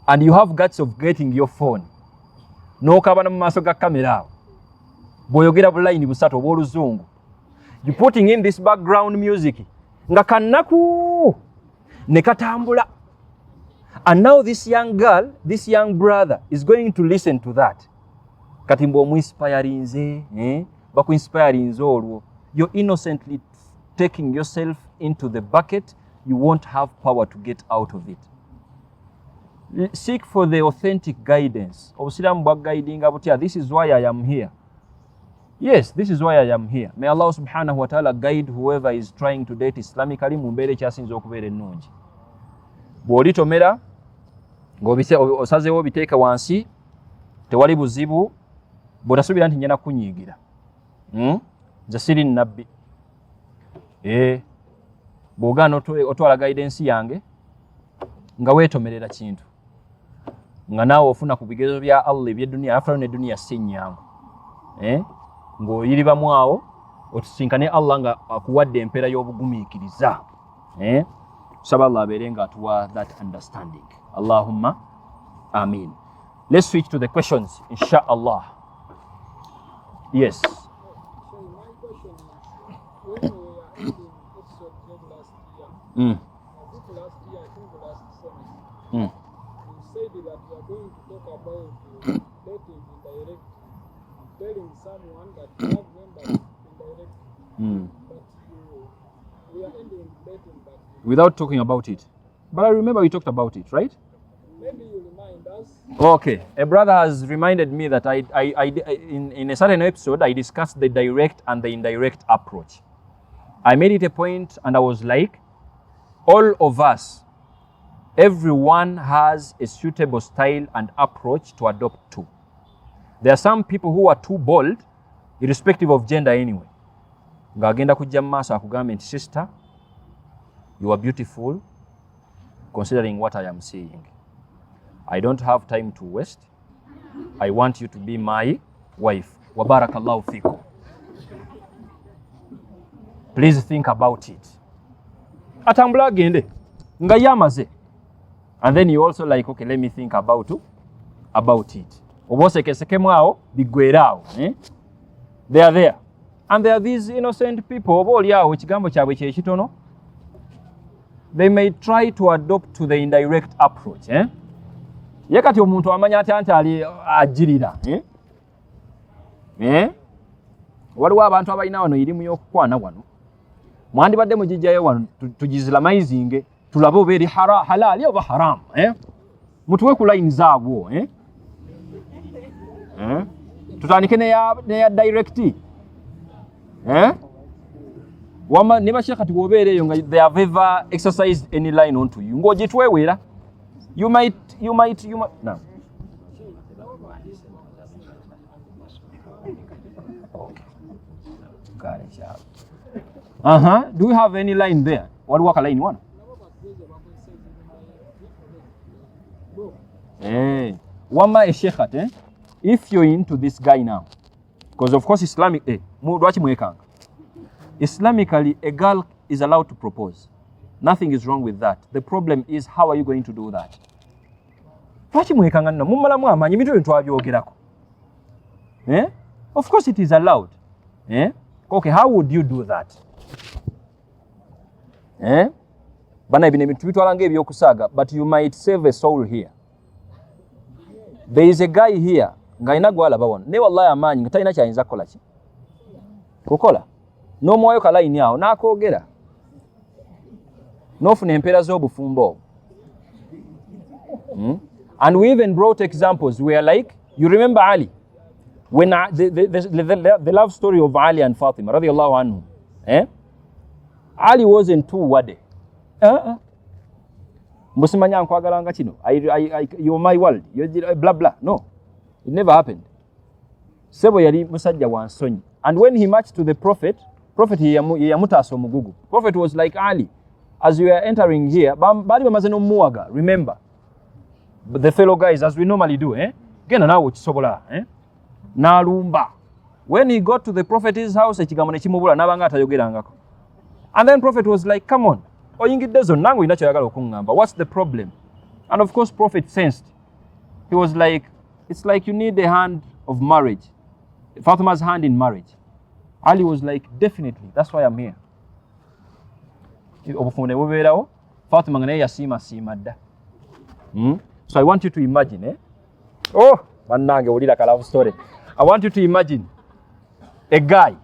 and you have guts of getting your phone, no kabana mu maaso ga kamera, boyogera bulayini busatu obw'oluzungu, you putting in this background music, nga kanaku ne katambula. And now this young girl, this young brother is going to listen to that. Kati mbo inspirinze, baku inspirinze olwo. You're innocently taking yourself into the bucket. You won't have power to get out of it. Seek for the authentic guidance. Obusiramu bwa guiding abutia. This is why I am here. Yes, this is why I am here. May Allah subhanahu wa ta'ala guide whoever is trying to date Islamically mumbere kyasinza okubeera ennungi. Bw'olitomera ng'osazeewo biteeka wansi, tewali buzibu, bw'otasuubira nti njena kunyiigira. Nze siri nnabbi. Bw'ogaana otwala guidance yange nga weetomerera kintu, nga naawe ofuna ku bigezo bya Allah eby'edduniya, afulayo n'edduniya si nnyangu. Ng'oyiribamu awo otusinkane Allah nga akuwadde empeera y'obugumiikiriza. Tusaba Allah abeere nga atuwa that understanding. Allahumma amin. Let's switch to the questions, inshallah. Yes. So my question is, when we were ending episode 10 last year, last semester, you said that you are going to talk about dating indirect, telling someone that you have members indirect, but we are ending dating that. Without talking about it. But I remember we talked about it, right? Maybe you remind us. Okay. A brother has reminded me that in a certain episode, I discussed the direct and the indirect approach. I made it a point and I was like, all of us, everyone has a suitable style and approach to adopt to. There are some people who are too bold, irrespective of gender anyway. Ngagenda kujja mu maaso akugamba nti sister, you are beautiful, considering what I am saying. I don't have time to waste. I want you to be my wife. Wa barakallahu fikum. Please think about it. Atambula agende nga yamaze. And then you also like, okay, let me think about it. Obosekesekemu awo bigwerawo. They are there. And there are these innocent people, obooli awo ekigambo kyabwe kye kitono. They may try to adopt to the indirect approach. Ye kati omuntu amanya atya nti ali ajirira. Waliwo abantu abalina wano irimu y'okukwana wano. Mwandibadde mugijjayo wano tugizlamizing, tulabe oba eri halali oba haram. Mutuwe ku line zaabwo. Tutandike neya direct. Wama never Sheikh ati wobeereyo nga they have ever exercised any line onto you. Ng'ogitwewera. You might. No. Got it, yeah. Do you have any line there? What work a line one? Wama a Sheikh, if you're into this guy now, because of course Islamic, Islamically, a girl is allowed to propose. Nothing is wrong with that. The problem is, how are you going to do that? Of course it is allowed. Okay, how would you do that? But you might save a soul here. There is a guy here. Ne wallahi amanyi nga talina kyayinza kukola ki? Kukola. N'omwoyo ka line awo n'akoogera. N'ofuna empeera z'obufumbo. And we even brought examples where, like, you remember Ali, when the love story of Ali and Fatima radiyallahu anhu, Ali wasn't too wade. Musimanya nkwagalanga kino, you're my world, you're blah blah. No, it never happened. Sebo yali musajja wa nsonyi. And when he marched to the prophet yamutaso mugugu. Prophet was like, Ali, as you are entering here, bali bamaze no muwaga, remember, the fellow guys, as we normally do, genda nawe kisobola, Nalumba. When he got to the prophet's house, ekigambo ne kimubula nabanga atayogerangako. And then prophet was like, come on, oyingiddezo nange olina kyoyagala okungamba. What's the problem? And of course, prophet sensed. He was like, it's like you need the hand of marriage. Fatima's hand in marriage. Ali was like, definitely, that's why I'm here. Fatima naye yasiima dda. So I want you to imagine, Oh, bannange wulira ka love story. I want you to imagine a guy,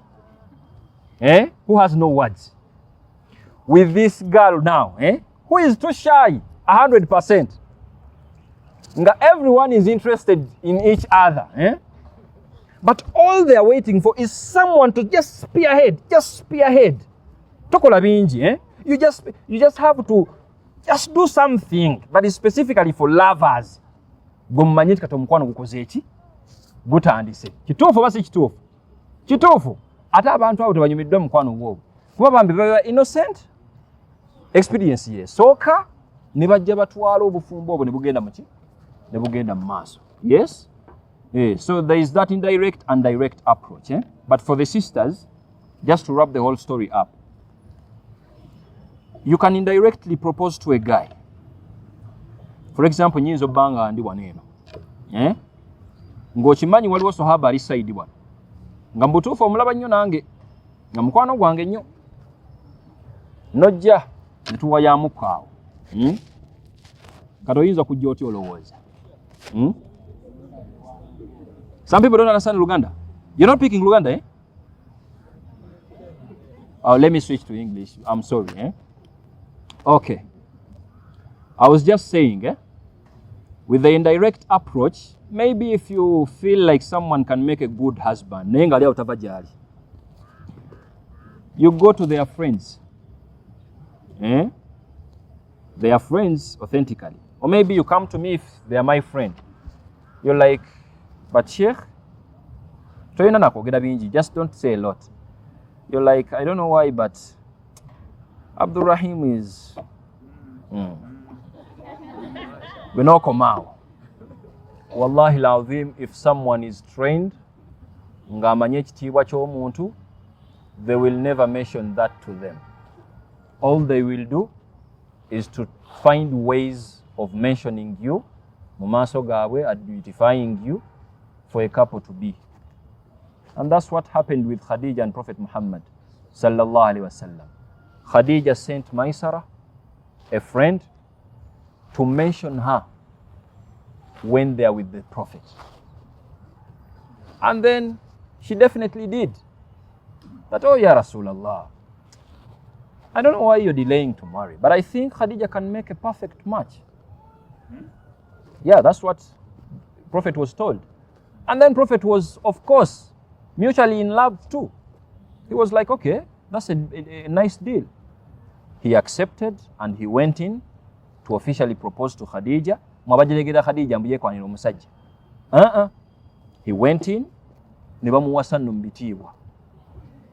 who has no words, with this girl now, who is too shy, 100%. Everyone is interested in each other, But all they are waiting for is someone to just spearhead. Tokola bingi, You just have to just do something that is specifically for lovers. Gommanyi kati omukwano gukoze eki? Gutandise. Kituufu basi kituufu. Kituufu. Ate abantu abo tebanyumiddwa mukwano gwo. Kuba bambi baba innocent. Experience ye. Soka ne bajja batwala obufumbo obwo ne bugenda muki? Ne bugenda mu maaso. Yes? So there is that indirect and direct approach. But for the sisters, just to wrap the whole story up, you can indirectly propose to a guy. For example, nyinza obbanga ndi wano eno. Ng'okimanyi waliwo sahaba ali side wano. Nga mbutuufu omulaba nnyo nange. Nga mukwano gwange nnyo. Nojja ntuwayaamuko awo. Kati oyinza kujja otya olowooza. Some people don't understand Luganda. You're not speaking Luganda, Oh, let me switch to English. I'm sorry, Okay. I was just saying, with the indirect approach, maybe if you feel like someone can make a good husband, you go to their friends. Their friends authentically. Or maybe you come to me if they are my friend. You're like, but Sheikh, just don't say a lot. You're like, I don't know why, but Abdul Rahim is... We know Komao. Wallahi l'azim, if someone is trained, they will never mention that to them. All they will do is to find ways of mentioning you, mumaso gawe, identifying you for a couple to be. And that's what happened with Khadija and Prophet Muhammad sallallahu alaihi wasallam. Khadija sent Maisara, a friend, to mention her when they are with the Prophet. And then she definitely did. That, oh ya Rasulallah, I don't know why you're delaying to marry, but I think Khadija can make a perfect match. Yeah, that's what Prophet was told. And then Prophet was, of course, mutually in love too. He was like, okay, that's a nice deal. He accepted and he went in to officially propose to Khadija. He went in.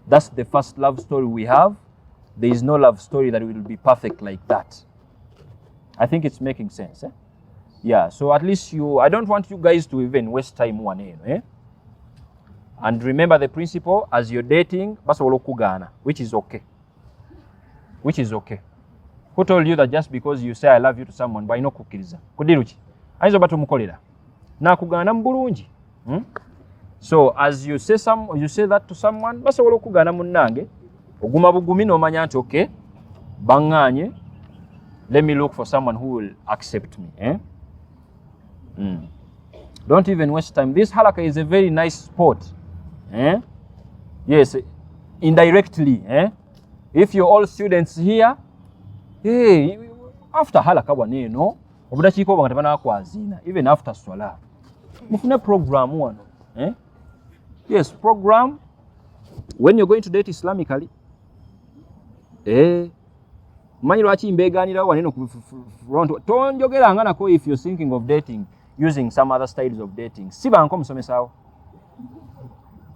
That's the first love story we have. There is no love story that will be perfect like that. I think it's making sense. Yeah, so at least I don't want you guys to even waste time one. And remember the principle, as you're dating, which is okay. Which is okay. Who told you that just because you say I love you to someone, by no kukiriza? Kudiruchi. Aizo batu mukolera. Na kugana mbulunji. So as you say that to someone, basa wolo kugana munange, oguma bugumi no manya nti okay, banganye, let me look for someone who will accept me. Don't even waste time. This halaka is a very nice sport. Yes, indirectly. If you're all students here, hey, after halaka waneno, obudakiko bangatabana kwazina, even after swala. Mufune program wano, Yes, program. When you're going to date Islamically, manyi lwaki mbeegaanira waneno ku front tonjogeranga nako if you're thinking of dating using some other styles of dating. Sibanko musomesaawo.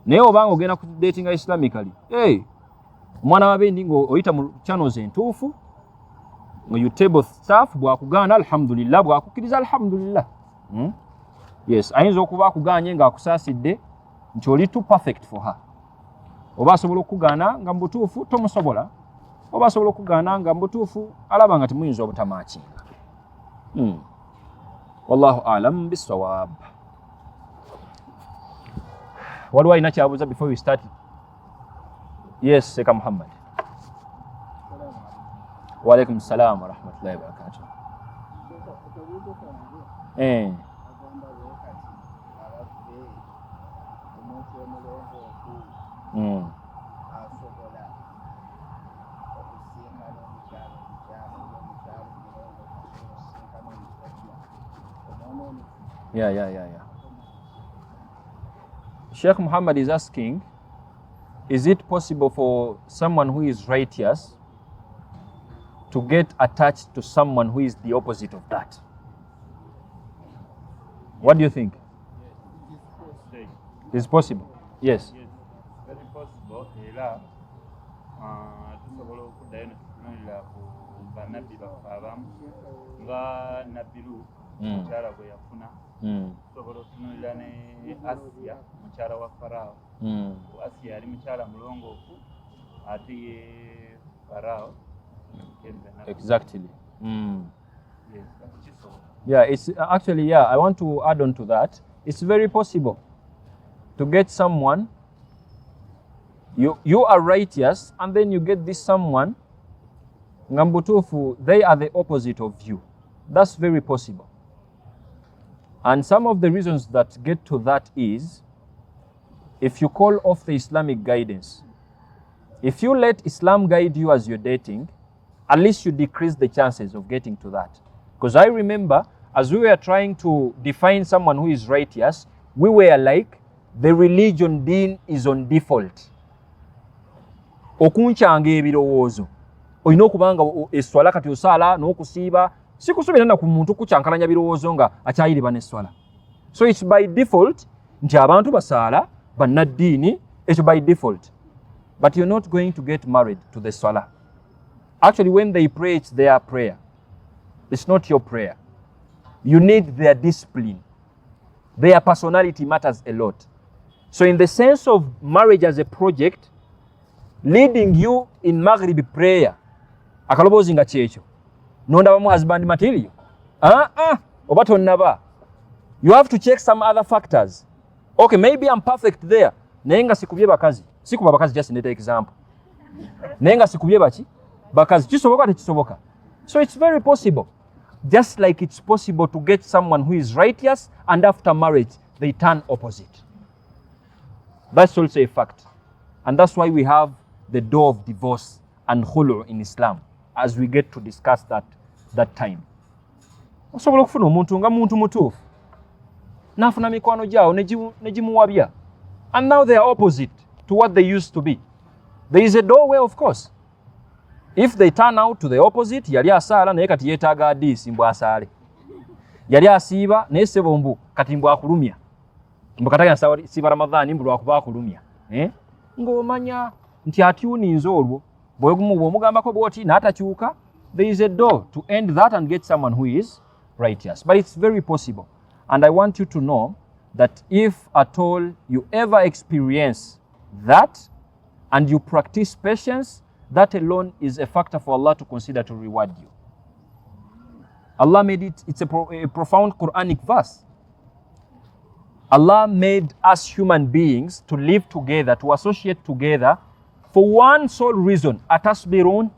Naye obanga ogenda ku dating Islamically, omwana wabendi ng'oyita mu channels entuufu, nga you table stuff, bw'akugaana alhamdulillah, bw'akukkiriza alhamdulillah. Yes, ayinza okuba akugaanye ng'akusaasidde nti oli too perfect for her. Oba asobola okugaana nga mu butuufu tomusobola, oba asobola okugaana nga mu butuufu alaba nga temuyinza obutamaakinga. Wallahu alam bisawab. Waliwo alina kyabuuza before we start? Yes, Sheikh Muhammad. Wa alaikum salam wa rahmatullahi wa barakatuh. Yeah. Sheikh Muhammad is asking, is it possible for someone who is righteous to get attached to someone who is the opposite of that? What do you think? It's possible. Yes. Very possible. Tusobola okuddayo netutunulira ku bannabbi baffe abamu nga Nabbiru mukyala bwe yafuna, tusobola okutunulira ne Asiya mukyala wa Farao. Asiya yali mukyala mulongoofu ate ye Farao. Exactly. Yeah, it's actually, I want to add on to that. It's very possible to get someone, you are righteous, and then you get this someone, ngambutufu, they are the opposite of you. That's very possible. And some of the reasons that get to that is, if you call off the Islamic guidance, if you let Islam guide you as you're dating, at least you decrease the chances of getting to that. Because I remember, as we were trying to define someone who is righteous, we were like, the religion deen is on default. Okunchanga ebirowoozo. Olina okubanga esswala kati osala n'okusiiba, si kusuubira na ku muntu kucyankalanya birowoozo nga akyayiriba n'esswala. So it's by default nti abantu basaala bannaddiini, it's by default. But you're not going to get married to the swala. Actually, when they pray, it's their prayer. It's not your prayer. You need their discipline. Their personality matters a lot. So in the sense of marriage as a project, leading you in Maghrib prayer, akalobozi nga kyekyo. Nondaba mu husband material. Oba tonnaba. You have to check some other factors. Okay, maybe I'm perfect there. Naye nga sikubye bakazi. Sikuba bakazi, just an example. Naye nga sikubye baki? Bakazi. Kisoboka tekisoboka. So it's very possible. Just like it's possible to get someone who is righteous and after marriage they turn opposite. That's also a fact. And that's why we have the door of divorce and khulu in Islam as we get to discuss that time. Osobola okufuna omuntu nga muntu mutuufu. Nafuna mikwano gyao negimuwabya. And now they are opposite to what they used to be. There is a doorway, of course. If they turn out to the opposite, yali asaala naye kati yeetaaga hadiisi mbu asaale. Yali asiiba naye ssebo mbu kati mbu akulumya. Mbu katagenda siba Ramadhaani mbu lwakuba akulumya. Ng'omanya nti atyuninze olwo bw'omugambako bw'oti n'atakyuka, there is a door to end that and get someone who is righteous. But it's very possible. And I want you to know that if at all you ever experience that and you practice patience, that alone is a factor for Allah to consider to reward you. Allah made it, it's a profound Quranic verse. Allah made us human beings to live together, to associate together for one sole reason. Atasbirun.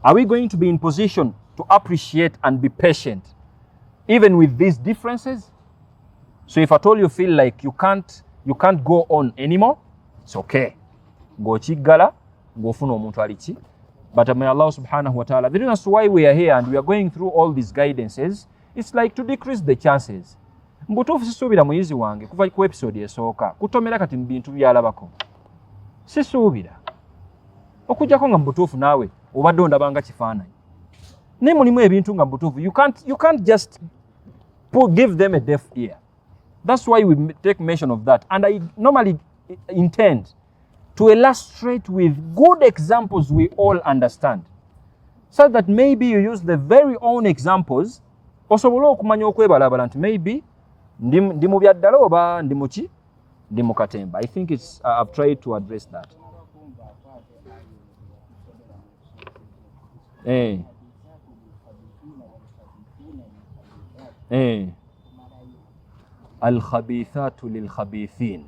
Are we going to be in position to appreciate and be patient even with these differences? So if at all you feel like you can't go on anymore, it's okay. Go chigala, go funo omuntu alichi. But may Allah subhanahu wa ta'ala, the reason why we are here and we are going through all these guidances, it's like to decrease the chances. Mbutuufu sisuubira muyizi wange kuva ku episode esooka kutomera kati mu bintu byalabako. Sisuubira. Okujjako nga mbutuufu naawe obadde ondabanga kifaananyi. Ne mulimu ebintu nga mbutuufu. You can't just give them a deaf ear. That's why we take mention of that. And I normally intend to illustrate with good examples we all understand. So that maybe you use the very own examples osobola okumanya okwebalabala nti maybe ndi mu byaddala oba ndi muki ndi mu katemba. I think I've tried to address that. Al-khabithatu lil-khabithin.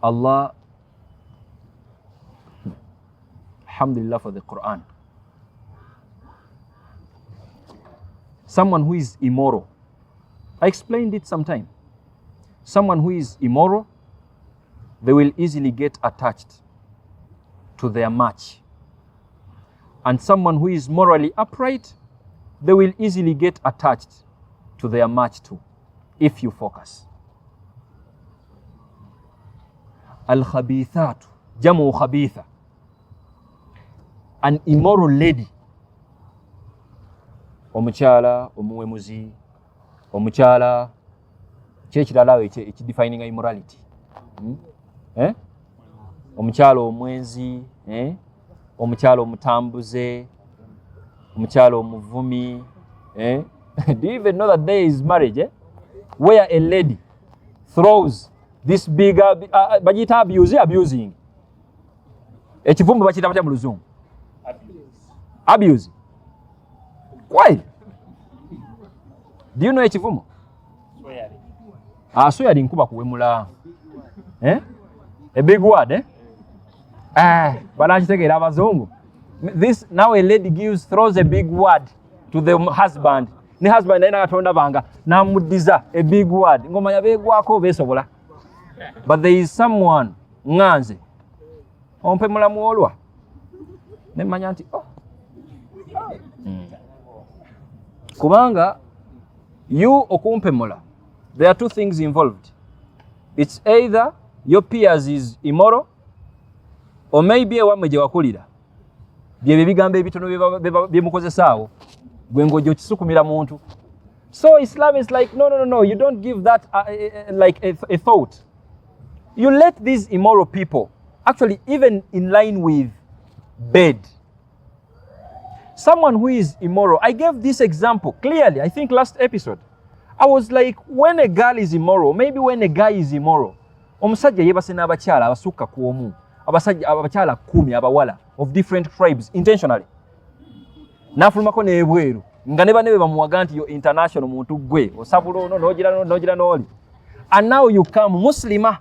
Allah, alhamdulillah for the Quran. Someone who is immoral. I explained it sometime. Someone who is immoral, they will easily get attached to their match. And someone who is morally upright, they will easily get attached to their match too, if you focus. Al-khabithatu, jamu khabitha. An immoral lady. Omukyala omuwemuzi, omukyala kyekirala ekidefining immorality. Omukyala omwenzi, omukyala omutambuze, omukyala omuvumi. Do you even know that there is marriage where a lady throws this big bagita abusing. Ekivumu bakita batya mu Luzungu? Abuse. Why? Do you know ekivumu? Swearing kuba kuwemula. A big word, banakitegeera abazungu. This now a lady throws a big word to the husband. Ne husband ayina katonda banga namudiza a big word. Ngoma yabegwako besobola. But there is someone nganze. Ompe mulamu olwa. Ne manya nti kubanga you okumpemula, there are two things involved. It's either your peers is immoral or maybe ewamwe gye wakulira bye bigambo ebitono byemukozesaawo gwe ng'ojja okisukumira muntu. So Islam is like, no, you don't give that like a thought. You let these immoral people, actually even in line with bed. Someone who is immoral, I gave this example clearly, I think last episode. I was like, when a girl is immoral, maybe when a guy is immoral, omusajja yebase n'abakyala abasukka ku omu, abakyala 10 abawala of different tribes intentionally. N'afulumako n'ebweru nga ne banne bamuwaga nti yo international muntu gwe osabula ono n'ogira n'oli. And now you come Muslima,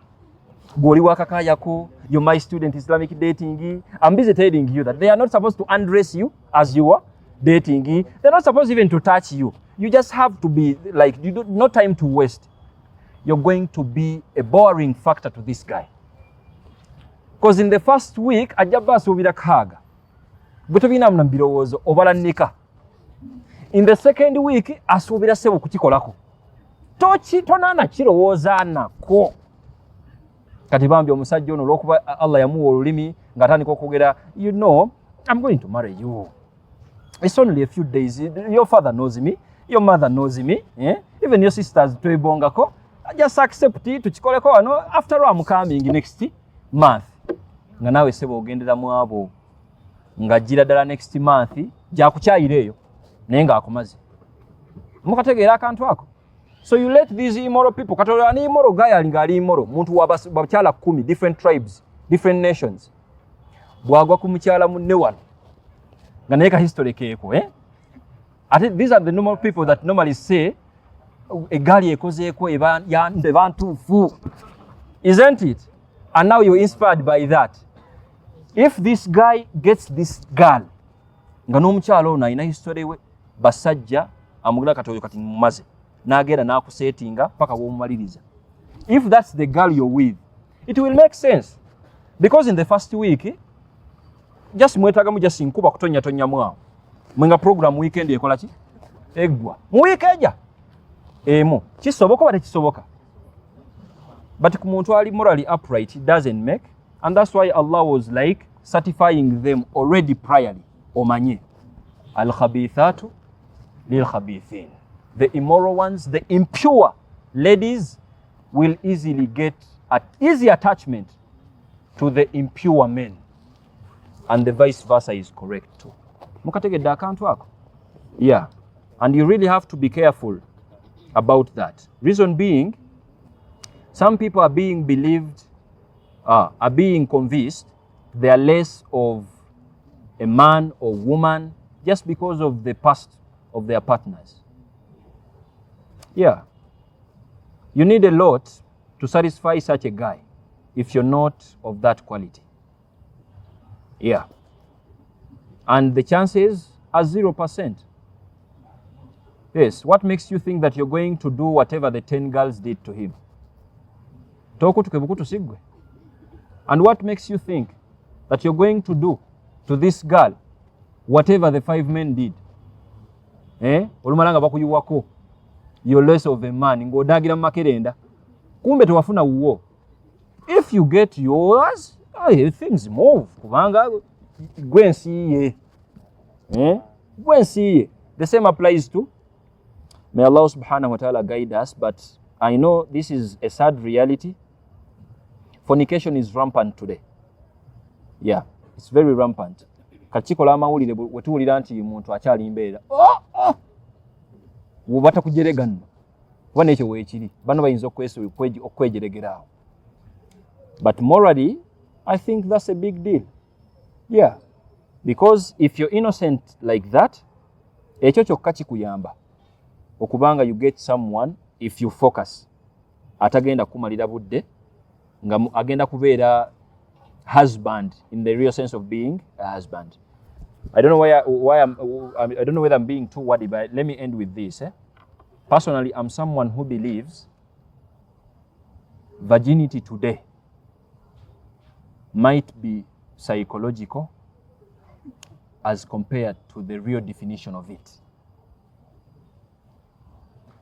gw'oli wakakayako, you're my student Islamic dating. I'm busy telling you that they are not supposed to undress you as you are dating. They're not supposed even to touch you. You just have to be like, no time to waste. You're going to be a boring factor to this guy. Because in the first week, ajaba asubira kaga. Butobina mnambirowoozo obalanika. In the second week, asubira sebo kukikolako. Tochi tonana kirowooza nako. Kati bambi omusajja ono olw'okuba Allah yamuwa olulimi ng'atandika okwogera, you know, I'm going to marry you. It's only a few days. Your father knows me. Your mother knows me. Even your sisters twebongako. Just accept it. Tukikoleko wano. After all, I'm coming next month. Nga nawe sebo ogendera mu abo. Nga jira ddala next month. Gyakukyayireeyo. Naye ng'akumaze. Mukategeera akantu ako. So you let these immoral people, katola ani immoral guy alinga ali immoral, muntu wabakyala 10, different tribes, different nations. Bwagwa ku mukyala munne wano. Nga naye ka history keeko, I think these are the normal people that normally say, egali ekozeeko ebantuufu. Isn't it? And now you're inspired by that. If this guy gets this girl, nga n'omukyala ono ayina history we, basajja amugula katoyo kati mumaze. Nagera nakusetinga paka womumaliriza. If that's the girl you're with, it will make sense. Because in the first week, just mwetaga muja sinkuba kutonya mwawo. Mwenga program weekend ekola ki? Eggwa. Mu week eja. emu kisoboka oba tekisoboka but ku muntu ali morally upright it doesn't make, and that's why Allah was like certifying them already priorly. Omanye al-khabithatu lil-khabithin, the immoral ones, the impure ladies will easily get easy attachment to the impure men, and the vice versa is correct too. Mukategedde akantu ako? Yeah, and you really have to be careful about that. Reason being, some people are being believed, are being convinced they are less of a man or woman just because of the past of their partners. Yeah, you need a lot to satisfy such a guy if you're not of that quality. Yeah, and the chances are 0%. Yes, what makes you think that you're going to do whatever the 10 girls did to him? And what makes you think that you're going to do to this girl whatever the 5 men did? Olumalanga bakuyuwako, you're less of a man, ng'odagira mu makerenda, kumbe tewafuna wuwo. If you get yours, things move. Kubanga gwe nsiye. Gwe nsiye. The same applies to, may Allah subhanahu wa ta'ala guide us, but I know this is a sad reality. Fornication is rampant today. Yeah, it's very rampant. Kachikola amawulire wetuwulira nti muntu akyali mbeera. Wobata kujeregana. Wane ekyo weekiri. Bano bayinza okwejeregerawo. But morally, I think that's a big deal. Yeah, because if you're innocent like that, ekyo kyokka kikuyamba okubanga you get someone, if you focus, atagenda kumalira budde nga agenda kubeera husband in the real sense of being a husband. I don't know I don't know whether I'm being too wordy, but let me end with this. Personally, I'm someone who believes virginity today might be psychological as compared to the real definition of it.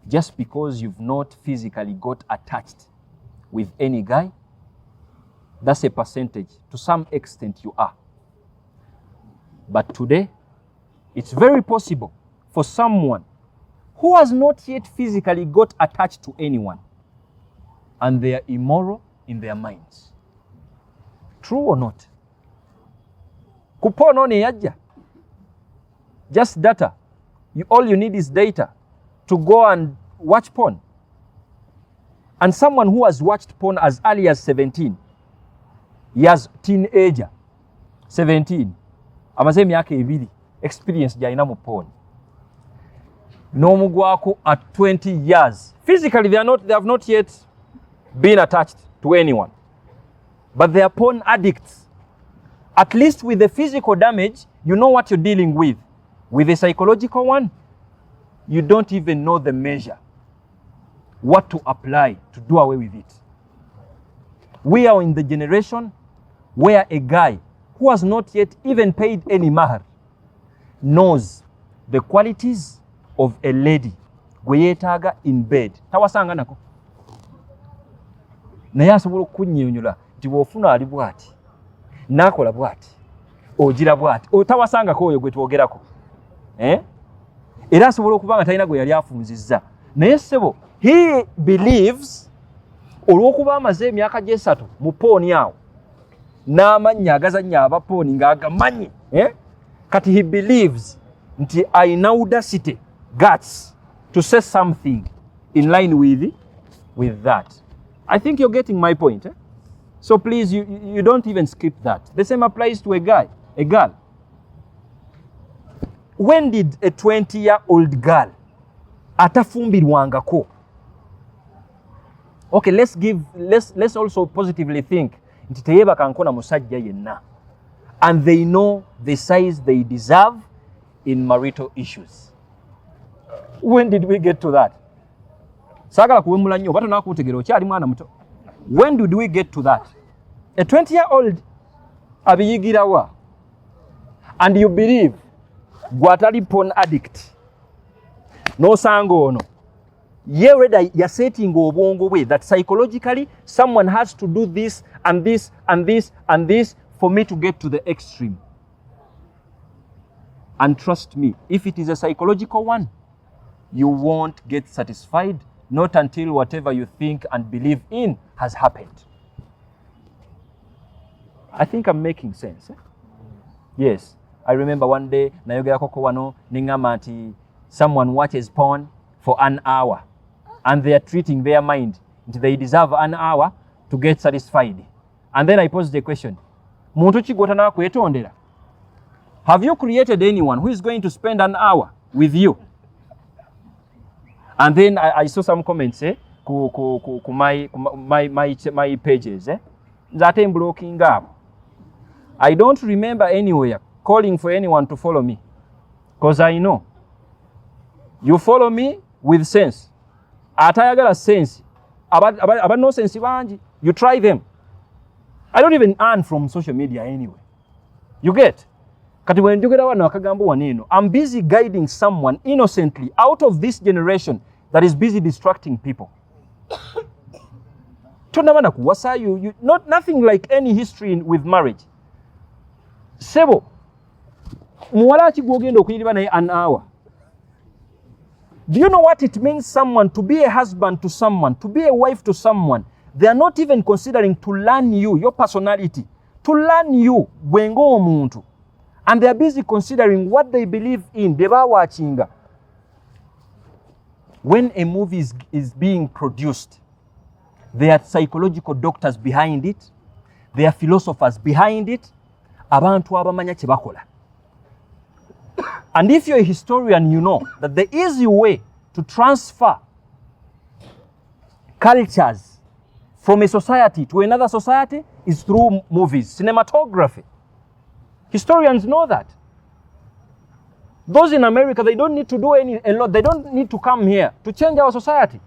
Just because you've not physically got attached with any guy, that's a percentage. To some extent you are. But today, it's very possible for someone who has not yet physically got attached to anyone, and they are immoral in their minds. True or not? Kupono ne yajja. Just data. All you need is data to go and watch porn. And someone who has watched porn as early as 17, he has teenager, 17, amaze emyaka 2 experience gyalina mu porn. N'omugwako at 20 years. Physically, they have not yet been attached to anyone. But they are porn addicts. At least with the physical damage, you know what you're dealing with. With the psychological one, you don't even know the measure. What to apply to do away with it. We are in the generation where a guy who has not yet even paid any mahar knows the qualities of a lady gwe yeetaaga in bed. Tawasanga nako. Naye asobola okunnyonnyola nti bw'ofuna ali bw'ati, n'akola bw'ati, ogira bw'ati, otawasangako oyo gwe twogerako. Era asobola okuba nga talina gwe yali afunzizza. Naye ssebo, he believes olw'okuba amaze emyaka gye 3 mu pooni awo n'amannya agazannya abapooni ng'agamanyi, kati he believes nti ayina audacity, guts to say something in line with that. I think you're getting my point. So please, you don't even skip that. The same applies to a girl. When did a 20-year-old girl atafumbirwangako? Okay, let's also positively think nti teyebakankona musajja yenna, and they know the size they deserve in marital issues. When did we get to that? Sagala kuwemula nnyo bato nakutegera okyali mwana muto. When did we get to that? A 20-year-old abiyigirawa, and you believe gwatali porn addict, no sango ono Ye already you're setting obongo way that psychologically someone has to do this and this and this and this for me to get to the extreme. And trust me, if it is a psychological one, you won't get satisfied, not until whatever you think and believe in has happened. I think I'm making sense. Eh? Yes. I remember one day, nayogera koko wano, ningama ati someone watches porn for an hour and they are treating their mind until they deserve an hour to get satisfied. And then I posed the question, muntu chigota na kwetondera? Have you created anyone who is going to spend an hour with you? And then I saw some comments my pages that I'm blocking up. I don't remember anywhere calling for anyone to follow me, because I know you follow me with sense. Atayagala sense about no sense banji. You try them. I don't even earn from social media anyway. You get? I'm busy guiding someone innocently out of this generation that is busy distracting people. Nothing like any history with marriage. Sebo, an hour. Do you know what it means someone to be a husband to someone, to be a wife to someone? They are not even considering to learn you, your personality, to learn you, bwengo omuntu. And they are busy considering what they believe in. Deba watchinga. When a movie is being produced, there are psychological doctors behind it. There are philosophers behind it. Abantu abamanya chebakola. And if you're a historian, you know that the easy way to transfer cultures from a society to another society is through movies, cinematography. Historians know that. Those in America, they don't need to do a lot. They don't need to come here to change our society.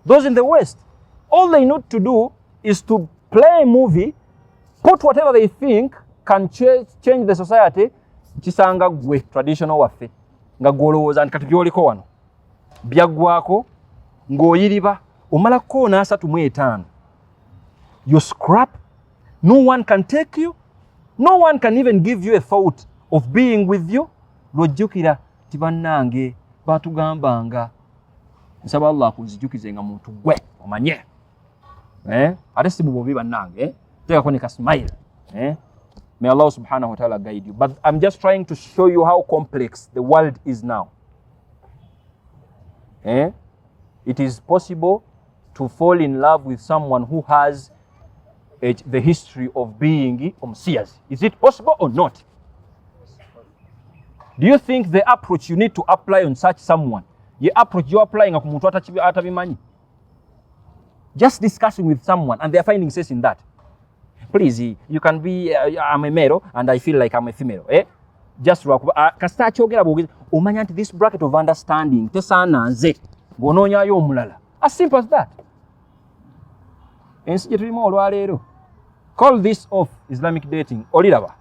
Those in the West, all they need to do is to play a movie, put whatever they think can change the society. Chisanga gwe traditional waffe nga golowooza nti kati byoliko wano byagwako ng'oyiriba omala koona 35. You scrap. No one can take you. No one can even give you a thought of being with you. Lwojjukira tibannange batugambanga nsaba Allah kunzijukizenga muntu gwe omanye ate si mububi bannange teekako ne ka smile. May Allah subhanahu wa ta'ala guide you. But I'm just trying to show you how complex the world is now. It is possible to fall in love with someone who has the history of being omsias. Is it possible or not? Do you think the approach you need to apply on such someone, the approach you're applying on muntu atabimanyi? Just discussing with someone and they're finding sense in that. Please, you can be, I'm a male and I feel like I'm a female. Just kasita kyogera bwogezi omanya nti this bracket of understanding tesaana nze ng'onoonyayo omulala. As simple as that. Ensi gye tulimu olwaleero. Call this off Islamic dating. Oliraba.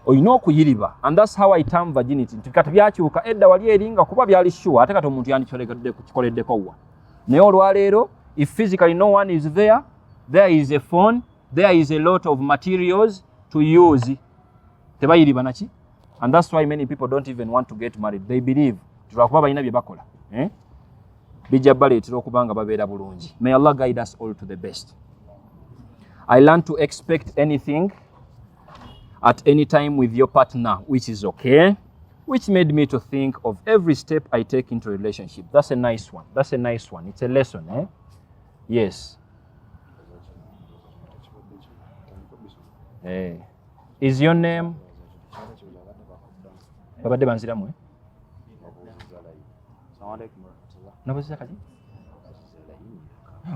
Oyina okuyiriba. And that's how I term virginity. Nti kati byakyuka edda wali eringa kuba byali sure ate kati omuntu yandikikoleddeko wa. Naye olwaleero, if physically no one is there, there is a phone, there is a lot of materials to use. Tebayiriba naki? And that's why many people don't even want to get married. They believe tulakuba balina bye bakola. Bijja baleetera okubanga babeera bulungi. May Allah guide us all to the best. I learned to expect anything at any time with your partner, which is okay, which made me to think of every step I take into a relationship. That's a nice one. That's a nice one. It's a lesson, Yes. Is your name? Babadde banziramu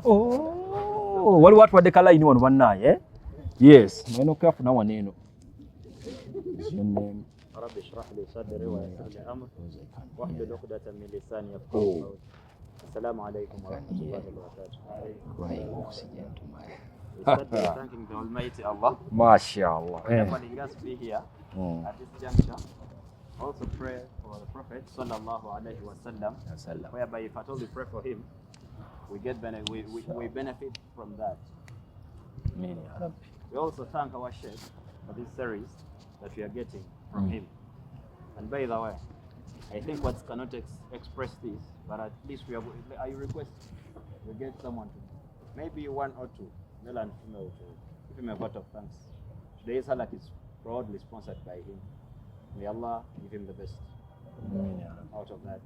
Oh, waliwo atwadde kalayini wano bannaaye. Yes, nino kafuna waneeno. Is your name? رب اشرح لي صدري ويسر لي امري واحلل عقدة من لساني يفقهوا قولي. السلام عليكم ورحمة الله وبركاته. Thanking the Almighty Allah. MashaAllah. Calling us to be here at this juncture. Also pray for for the Prophet sallallahu alaihi wasallam, whereby if at all we pray for him, we benefit from that. We also thank our Sheikh for this series that we are getting from him. And by the way, I think words cannot express this, but at least I request we get someone to, maybe one or two, male and female, to give him a vote of thanks. Today's halak is proudly sponsored by him. May Allah give him the best out of that.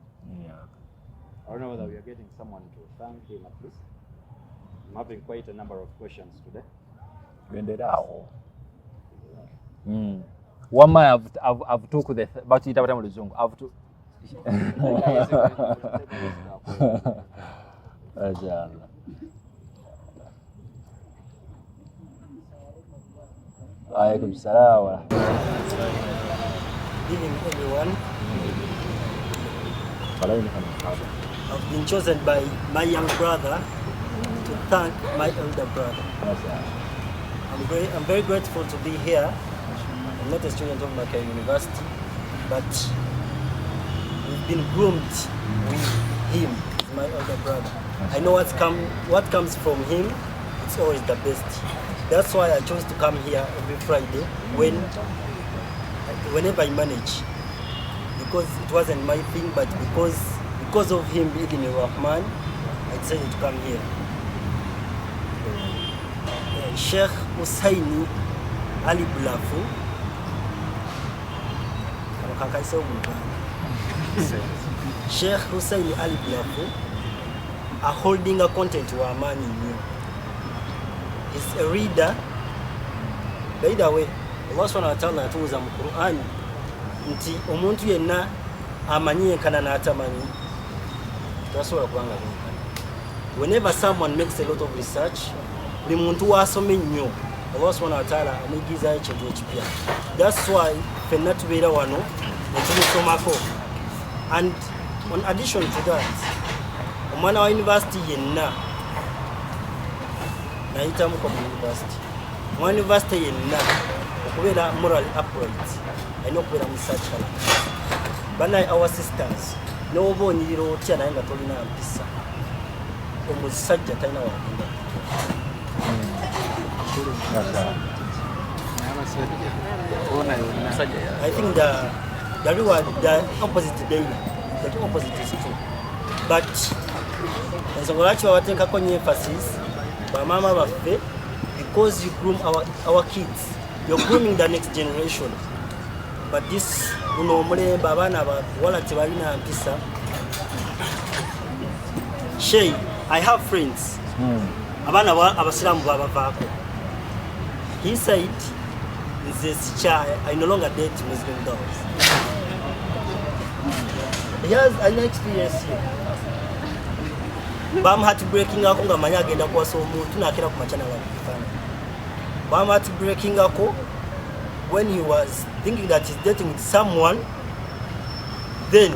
I don't know whether we are getting someone to thank him at least. I'm having quite a number of questions today. One man I've talked with about it. I've to. Alaikum salam. Evening, everyone. I've been chosen by my young brother to thank my elder brother. I'm very grateful to be here. I'm not a student of Mackay University, but we've been groomed with him, my elder brother. I know what comes from him. It's always the best. That's why I chose to come here every Friday whenever I manage, because it wasn't my thing, but because of him being in Rahman, I decided to come here. Sheikh Hussein Ali Bulafu, Sheikh Hussein Ali Bulafu are holding a content to our man in you. He's a reader. By the way, Allah subhanahu wa ta'ala atuuza mu Quran nti omuntu yenna amanyi kana n'atamanyi tasobola kubanga benkana. Whenever someone makes a lot of research, buli muntu wasome nnyo Allah subhanahu wa ta'ala amuyigizayo ekintu ekipya. That's why ffenna tubeera wano ne tumusomako. And on addition to that, omwana wa university yenna nayitamu kwa university. Mu university yenna okubeera moral upright alina okubeera mu research kala. Banaye our sisters n'oba onyirira otya naye nga tolina mpisa, omusajja talina wagenda. I think the reward, the opposite daily, the opposite is true. But ensonga lwaki babateekako nnyo emphasis bamaama baffe, because you groom our kids, you're grooming the next generation. But this guno omulembe abaana abawala tebalina mpisa. Sheikh, I have friends abaana abasiraamu babavaako. He said, I no longer date Muslim girls. He has an experience here. Bam heartbreaking ako nga manya agenda kuwasa omuntu nakera ku machana wa kifana. Bam heartbreaking ako when he was thinking that he's dating with someone, then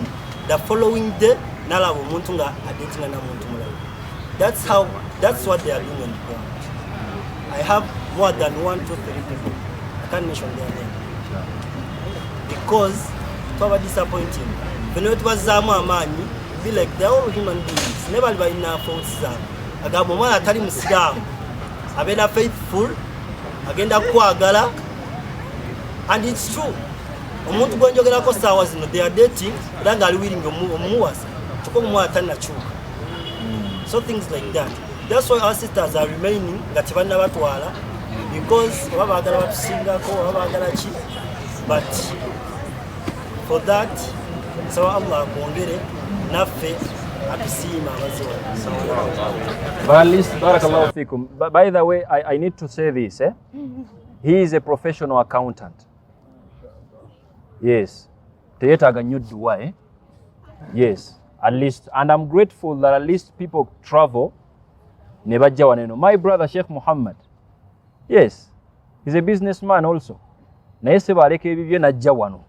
the following day nalaba omuntu nga dating na muntu mulala. That's what they are doing on the ground. I have more than 1, 2, 3 people. I can't mention their name. Because twaba disappointing. When it was Zama Amani, be like they're all human beings. Never by enough faults. Agabo mwana atali Muslim. Abena faithful. Agenda kwagala. And it's true. Omuntu gwenjogera ko sawa zino they are dating. Ranga ali willing omuwasa. Chukwa mwana atali na chuka. So things like that. That's why our sisters are remaining ngati bana batwala, because babagala batusingako babagala chi. But for that, so Allah kuongere naffe atusima abaziwa. But at least, barakallahu fikum. By the way, I need to say this. He is a professional accountant. Yes. Teyetaga nnyo dduwa. Yes. At least, and I'm grateful that at least people travel. Nebajja waneno. My brother Sheikh Muhammad, yes, he's a businessman also. Naye seba aleka ebibye najja wano.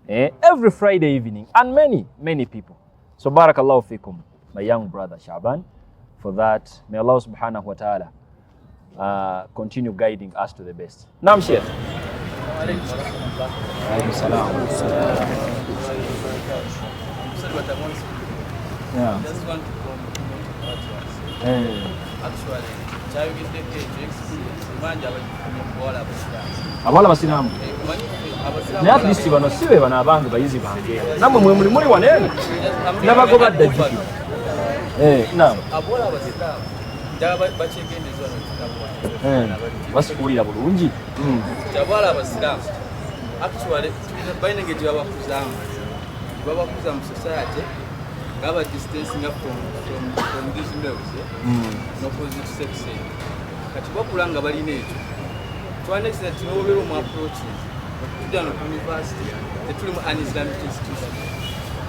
Every Friday evening, and many people. So barakallahu fikum, my young brother Shaban. For that, may Allah subhanahu wa ta'ala continue guiding us to the best. Naam Sheikh. Alaykum salam. what I want to do. Yeah. I just want to compliment what you are saying. Actually, child get the experience. Manja abajifanya abawala basiramu naye at least bano si be bano abange bayizi bange namwe mwe muli muli wanene nabagoba ddajjukiro naam abawala abasiraamu njala bakyegendeza wano basikuulira bulungi abawala abasiraamu actually balina engeri gye babakuza mu society ngaba distancing from these males n'opposite sex kati bakula nga balina ekyo twanekisa nti n'obeera omu approaches okutudda no ku university tetuli mu an Islamic institution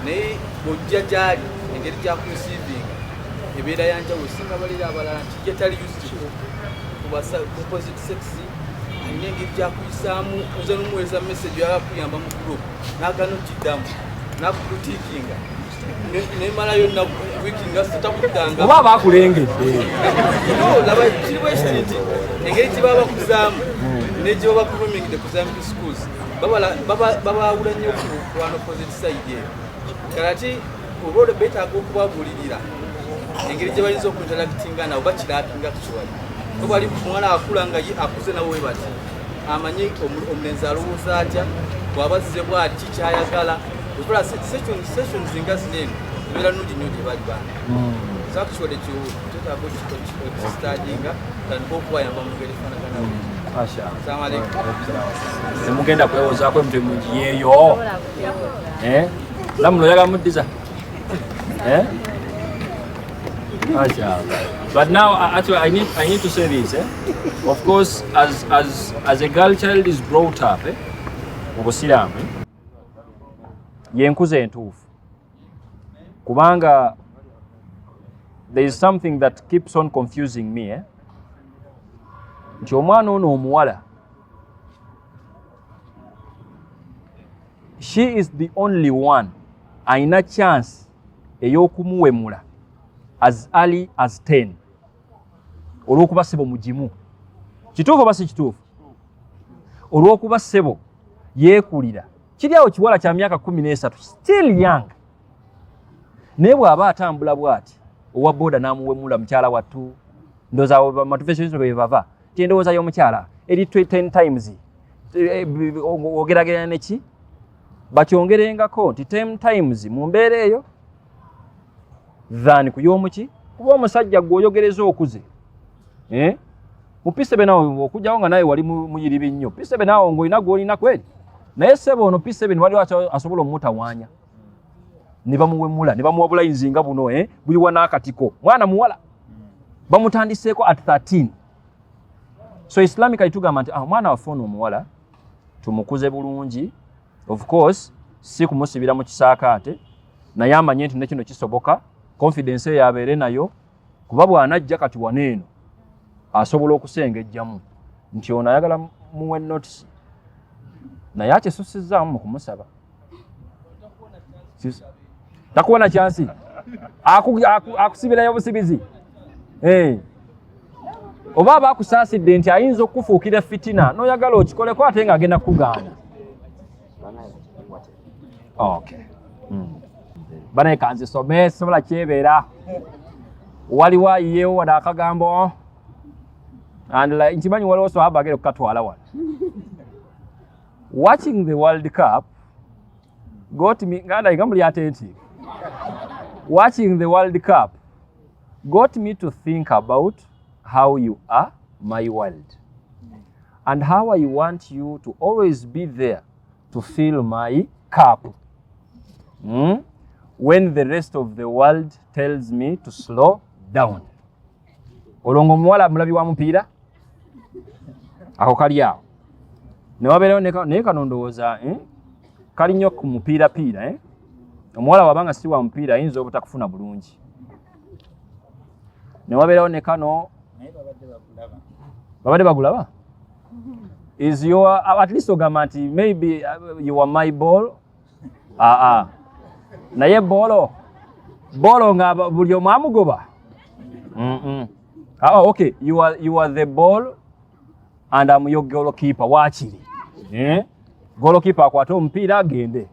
naye ojja gyali engeri gya kureceiving ebeera yanjawulo singa balira abalala nti gyetali used kuba opposite sex alina engeri gyakuyisaamu oza n'omuweereza message yakuyamba mu group n'aganokiddamu n'akukutiikinga nemala yonna wiki nga sitakudanga oba abakulengedde laba kiriwo ekiri nti engeri gye baba bakuzaamu negye baba grooming ku Islamic schools babawula nnyo ku one opposite side eyo kalati oba beetaaga okubabuulirira engeri gye bayinza okuinteractinga nabo bakirapinga actually ko bali mwana akula nga akuze nawe we bati amanye omulenzi alowooza atya bw'aba azze bw'ati kikyayagala okola sessions nga zinene zibeera nnungi nnyo gye bali bana so actually kyetaaga okistadinga tandika okubayamba mu ngeri efaanagana temugenda kwewozaako emutwe mungi yeeyo lamuno oyaga muddiza But now, actually, I need to say this. Of course, as a girl child is brought up, Obusiramu, yenkuze entuufu. Kubanga there is something that keeps on confusing me. Nti omwana ono omuwala, she is the only one ayina chance ey'okumuwemula as early as 10 olw'okuba ssebo mugimu. Kituufu oba si kituufu? Olw'okuba ssebo yeekulira kiri awo kiwala kya myaka 13 still young, naye bw'aba atambula bw'ati owa boda n'amuwemula mukyala wattu ndowooza motivations bwe bava ti endowooza y'omukyala eri 10 times ogerageranya neki bakyongerengako nti 10 times mu mbeera eyo than ku y'omuki kuba omusajja gw'oyogereza okuze mupisebe nawe okujjawo nga nawe wali muyiribi nnyo pisebe nawe ng'olina gw'olina kweri naye ssebo ono pisebe wali asobola omutawaanya ne bamuwemula ne bamuwa bulayinzi nga buno buliwa n'akatiko mwana muwala bamutandiseeko at 13. So Islamically tugamba nti omwana waffe ono omuwala tumukuze bulungi, of course si kumusibira mu kisaakaate naye amanye nti nekino kisoboka, confidence eyo abeere nayo kuba bw'anajja kati waneeno asobola okusengejjamu nti ono ayagala muwe notice naye akyesusizzaamu mu kumusaba takuwona kyansi akusibirayo busibizi oba aba akusaasidde nti ayinza okukufuukira fitina n'oyagala okikoleko ate ng'agenda kukugaana. Okay. Banaye kanzisome sobola kyebeera waliwo ayiyeewo wada akagambo nkimanyi waliwo sohaba agere kukatwala wala. Watching the World Cup got me watching the World Cup got me to think about how you are my world and how I want you to always be there to fill my cup when the rest of the world tells me to slow down. Olongo muwala mulabi wa mupiira ako kali awo ne wabeerawo naye kano ndowooza kali nnyo ku mupiirapiira omuwala wabanga si wa mupiira ayinza obutakufuna bulungi ne wabeerawo ne kano babadde bagulaba is your at least ogamba nti maybe you are my ball naye bolo nga buli omu amugoba okay you are the ball and I'm your goalkeeper. Wakiri goalkeeper akwata omupiira agende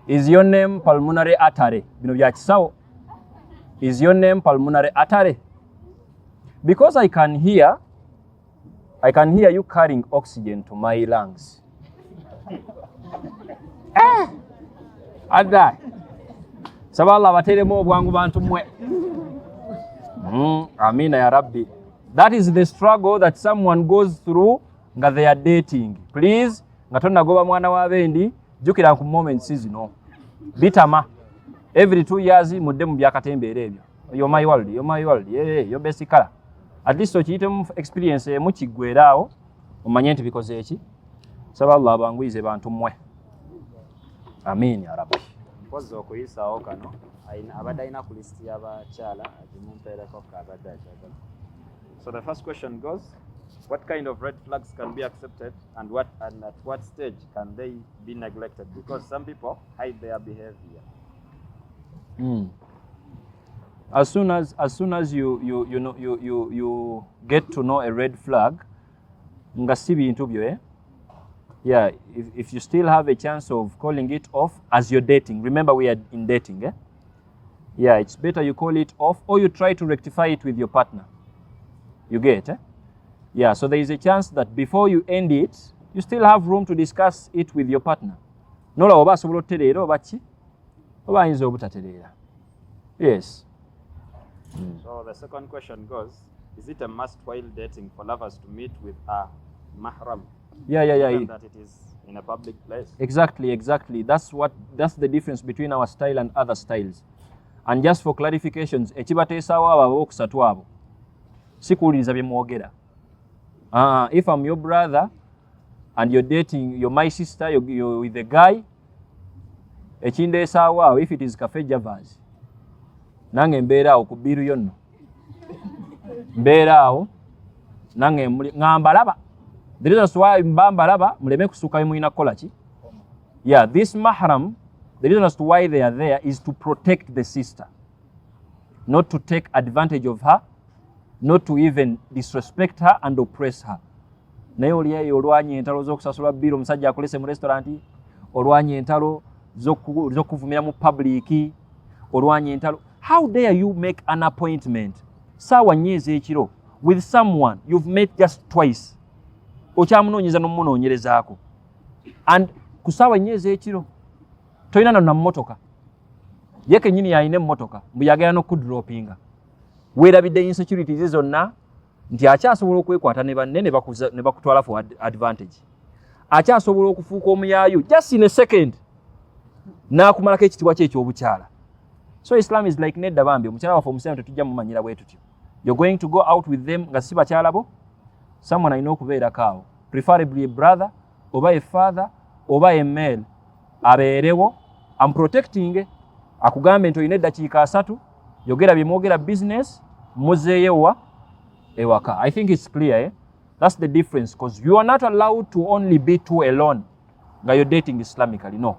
Is your name pulmonary artery? Bino bya kisawo. Is your name pulmonary artery? Because I can hear you carrying oxygen to my lungs. Adda. Saballa bateremo obwangu bantu mwe. Amina ya Rabbi. That is the struggle that someone goes through nga they are dating. Please, nga tonna goba mwana wa bendi, jukira ku moments zino. Bitama. Every 2 years mudde mu byakatembeera ebyo. You're my world, you're my world. Yeah, your best color. At least okiyitemu experience mu kiggweeraawo omanye nti bikoze eki. Saba Allah abanguyize bantu mmwe. Amin ya Rabbi. Mpozi okuyisaawo kano abadde alina ku list y'abakyala agimumpeereko kabadde akyagala. So the first question goes, what kind of red flags can be accepted and at what stage can they be neglected? Because some people hide their behavior. As soon as you get to know a red flag, nga si bintu byo, eh? Yeah, if you still have a chance of calling it off as you're dating, remember we are in dating, eh? Yeah, it's better you call it off or you try to rectify it with your partner. You get, eh? Yeah, so there is a chance that before you end it, you still have room to discuss it with your partner. Nola oba asobola otereera oba ki? Oba ayinza obutatereera. Yes. So the second question goes, is it a must while dating for lovers to meet with a mahram? Yeah. Given that it is in a public place. Exactly. That's the difference between our style and other styles. And just for clarifications, ekibateesaawo abo okusatu abo. Sikuwuliriza bye mwogera. If I'm your brother and you're dating, you're my sister, you're with a guy, ekindeesaawo awo, if it is cafe javas, nange mbeera awo ku biru yonno. Mbeera awo, nange ngamba laba. The reason why mbamba laba, muleme kusuka mulina kukola ki? Yeah, this mahram, the reason as to why they are there is to protect the sister. Not to take advantage of her, not to even disrespect her and oppress her. Naye oli eyo olwanye entalo z'okusasula biru omusajja akolese mu restaurant, olwanye entalo z'okuvumira mu public, olwanye entalo. How dare you make an appointment saawa nnyezi ekiro with someone you've met just twice? Okyamunoonyeza n'omunoonyerezaako. And ku saawa nnyezi ekiro tolina na mmotoka. Ye kennyini yalina emmotoka mbu yagala n'okudropinga. Weerabidde insecurities zonna nti akyasobola okwekwata ne banne ne bakutwala for advantage. Akyasobola okufuuka omuyaayu just in a second n'akumalako ekitiibwa kye ekyobukyala. So Islam is like nedda bambi omukyala waffe omusiramu tetujja mumanyira bwe tutyo. You're going to go out with them nga si bakyala bo, someone alina okubeerako awo, preferably a brother oba a father oba a male abeerewo. I'm protecting, akugambe nti olina eddakiika 3 yogera bye mwogera business muzeeyo ewaka. I think it's clear, eh? That's the difference, because you are not allowed to only be two alone nga you're dating Islamically. No,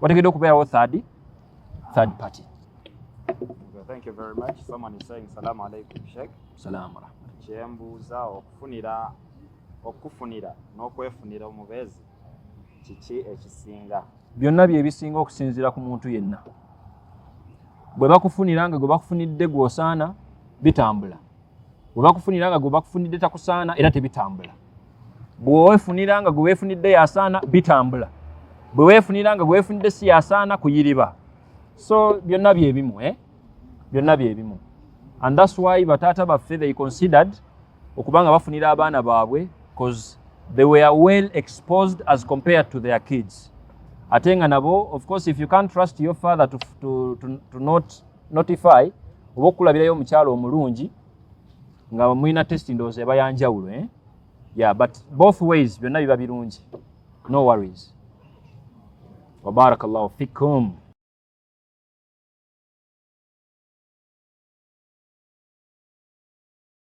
wategedde okubeerawo third party. Thank you very much. Someone is saying salamu alaikum Sheikh. Salamu alaikum. Kyembuuza okufunira n'okwefunira omubeezi kiki ekisinga? Byonna bye bisinga okusinziira ku muntu yenna. Bwe bakufunira nga gwe bakufunidde gw'osaana bitambula. Bwe bakufunira nga gwe bakufunidde takusaana era tebitambula. Bwe weefunira nga gwe weefunidde yasaana bitambula. Bwe weefunira nga gwe weefunidde si yasaana kuyiriba. So byonna bye bimu, eh? Byonna bye bimu. And that's why bataata baffe they considered okubanga bafunira abaana baabwe because they were well exposed as compared to their kids. Atenga nabo, of course, if you can't trust your father to not notify, oba okulabirayo omukyalo omulungi nga mulina testi ndowooza eba yanjawulo, eh? Yeah, but both ways byonna biba birungi. No worries. Wa barakallahu fikum.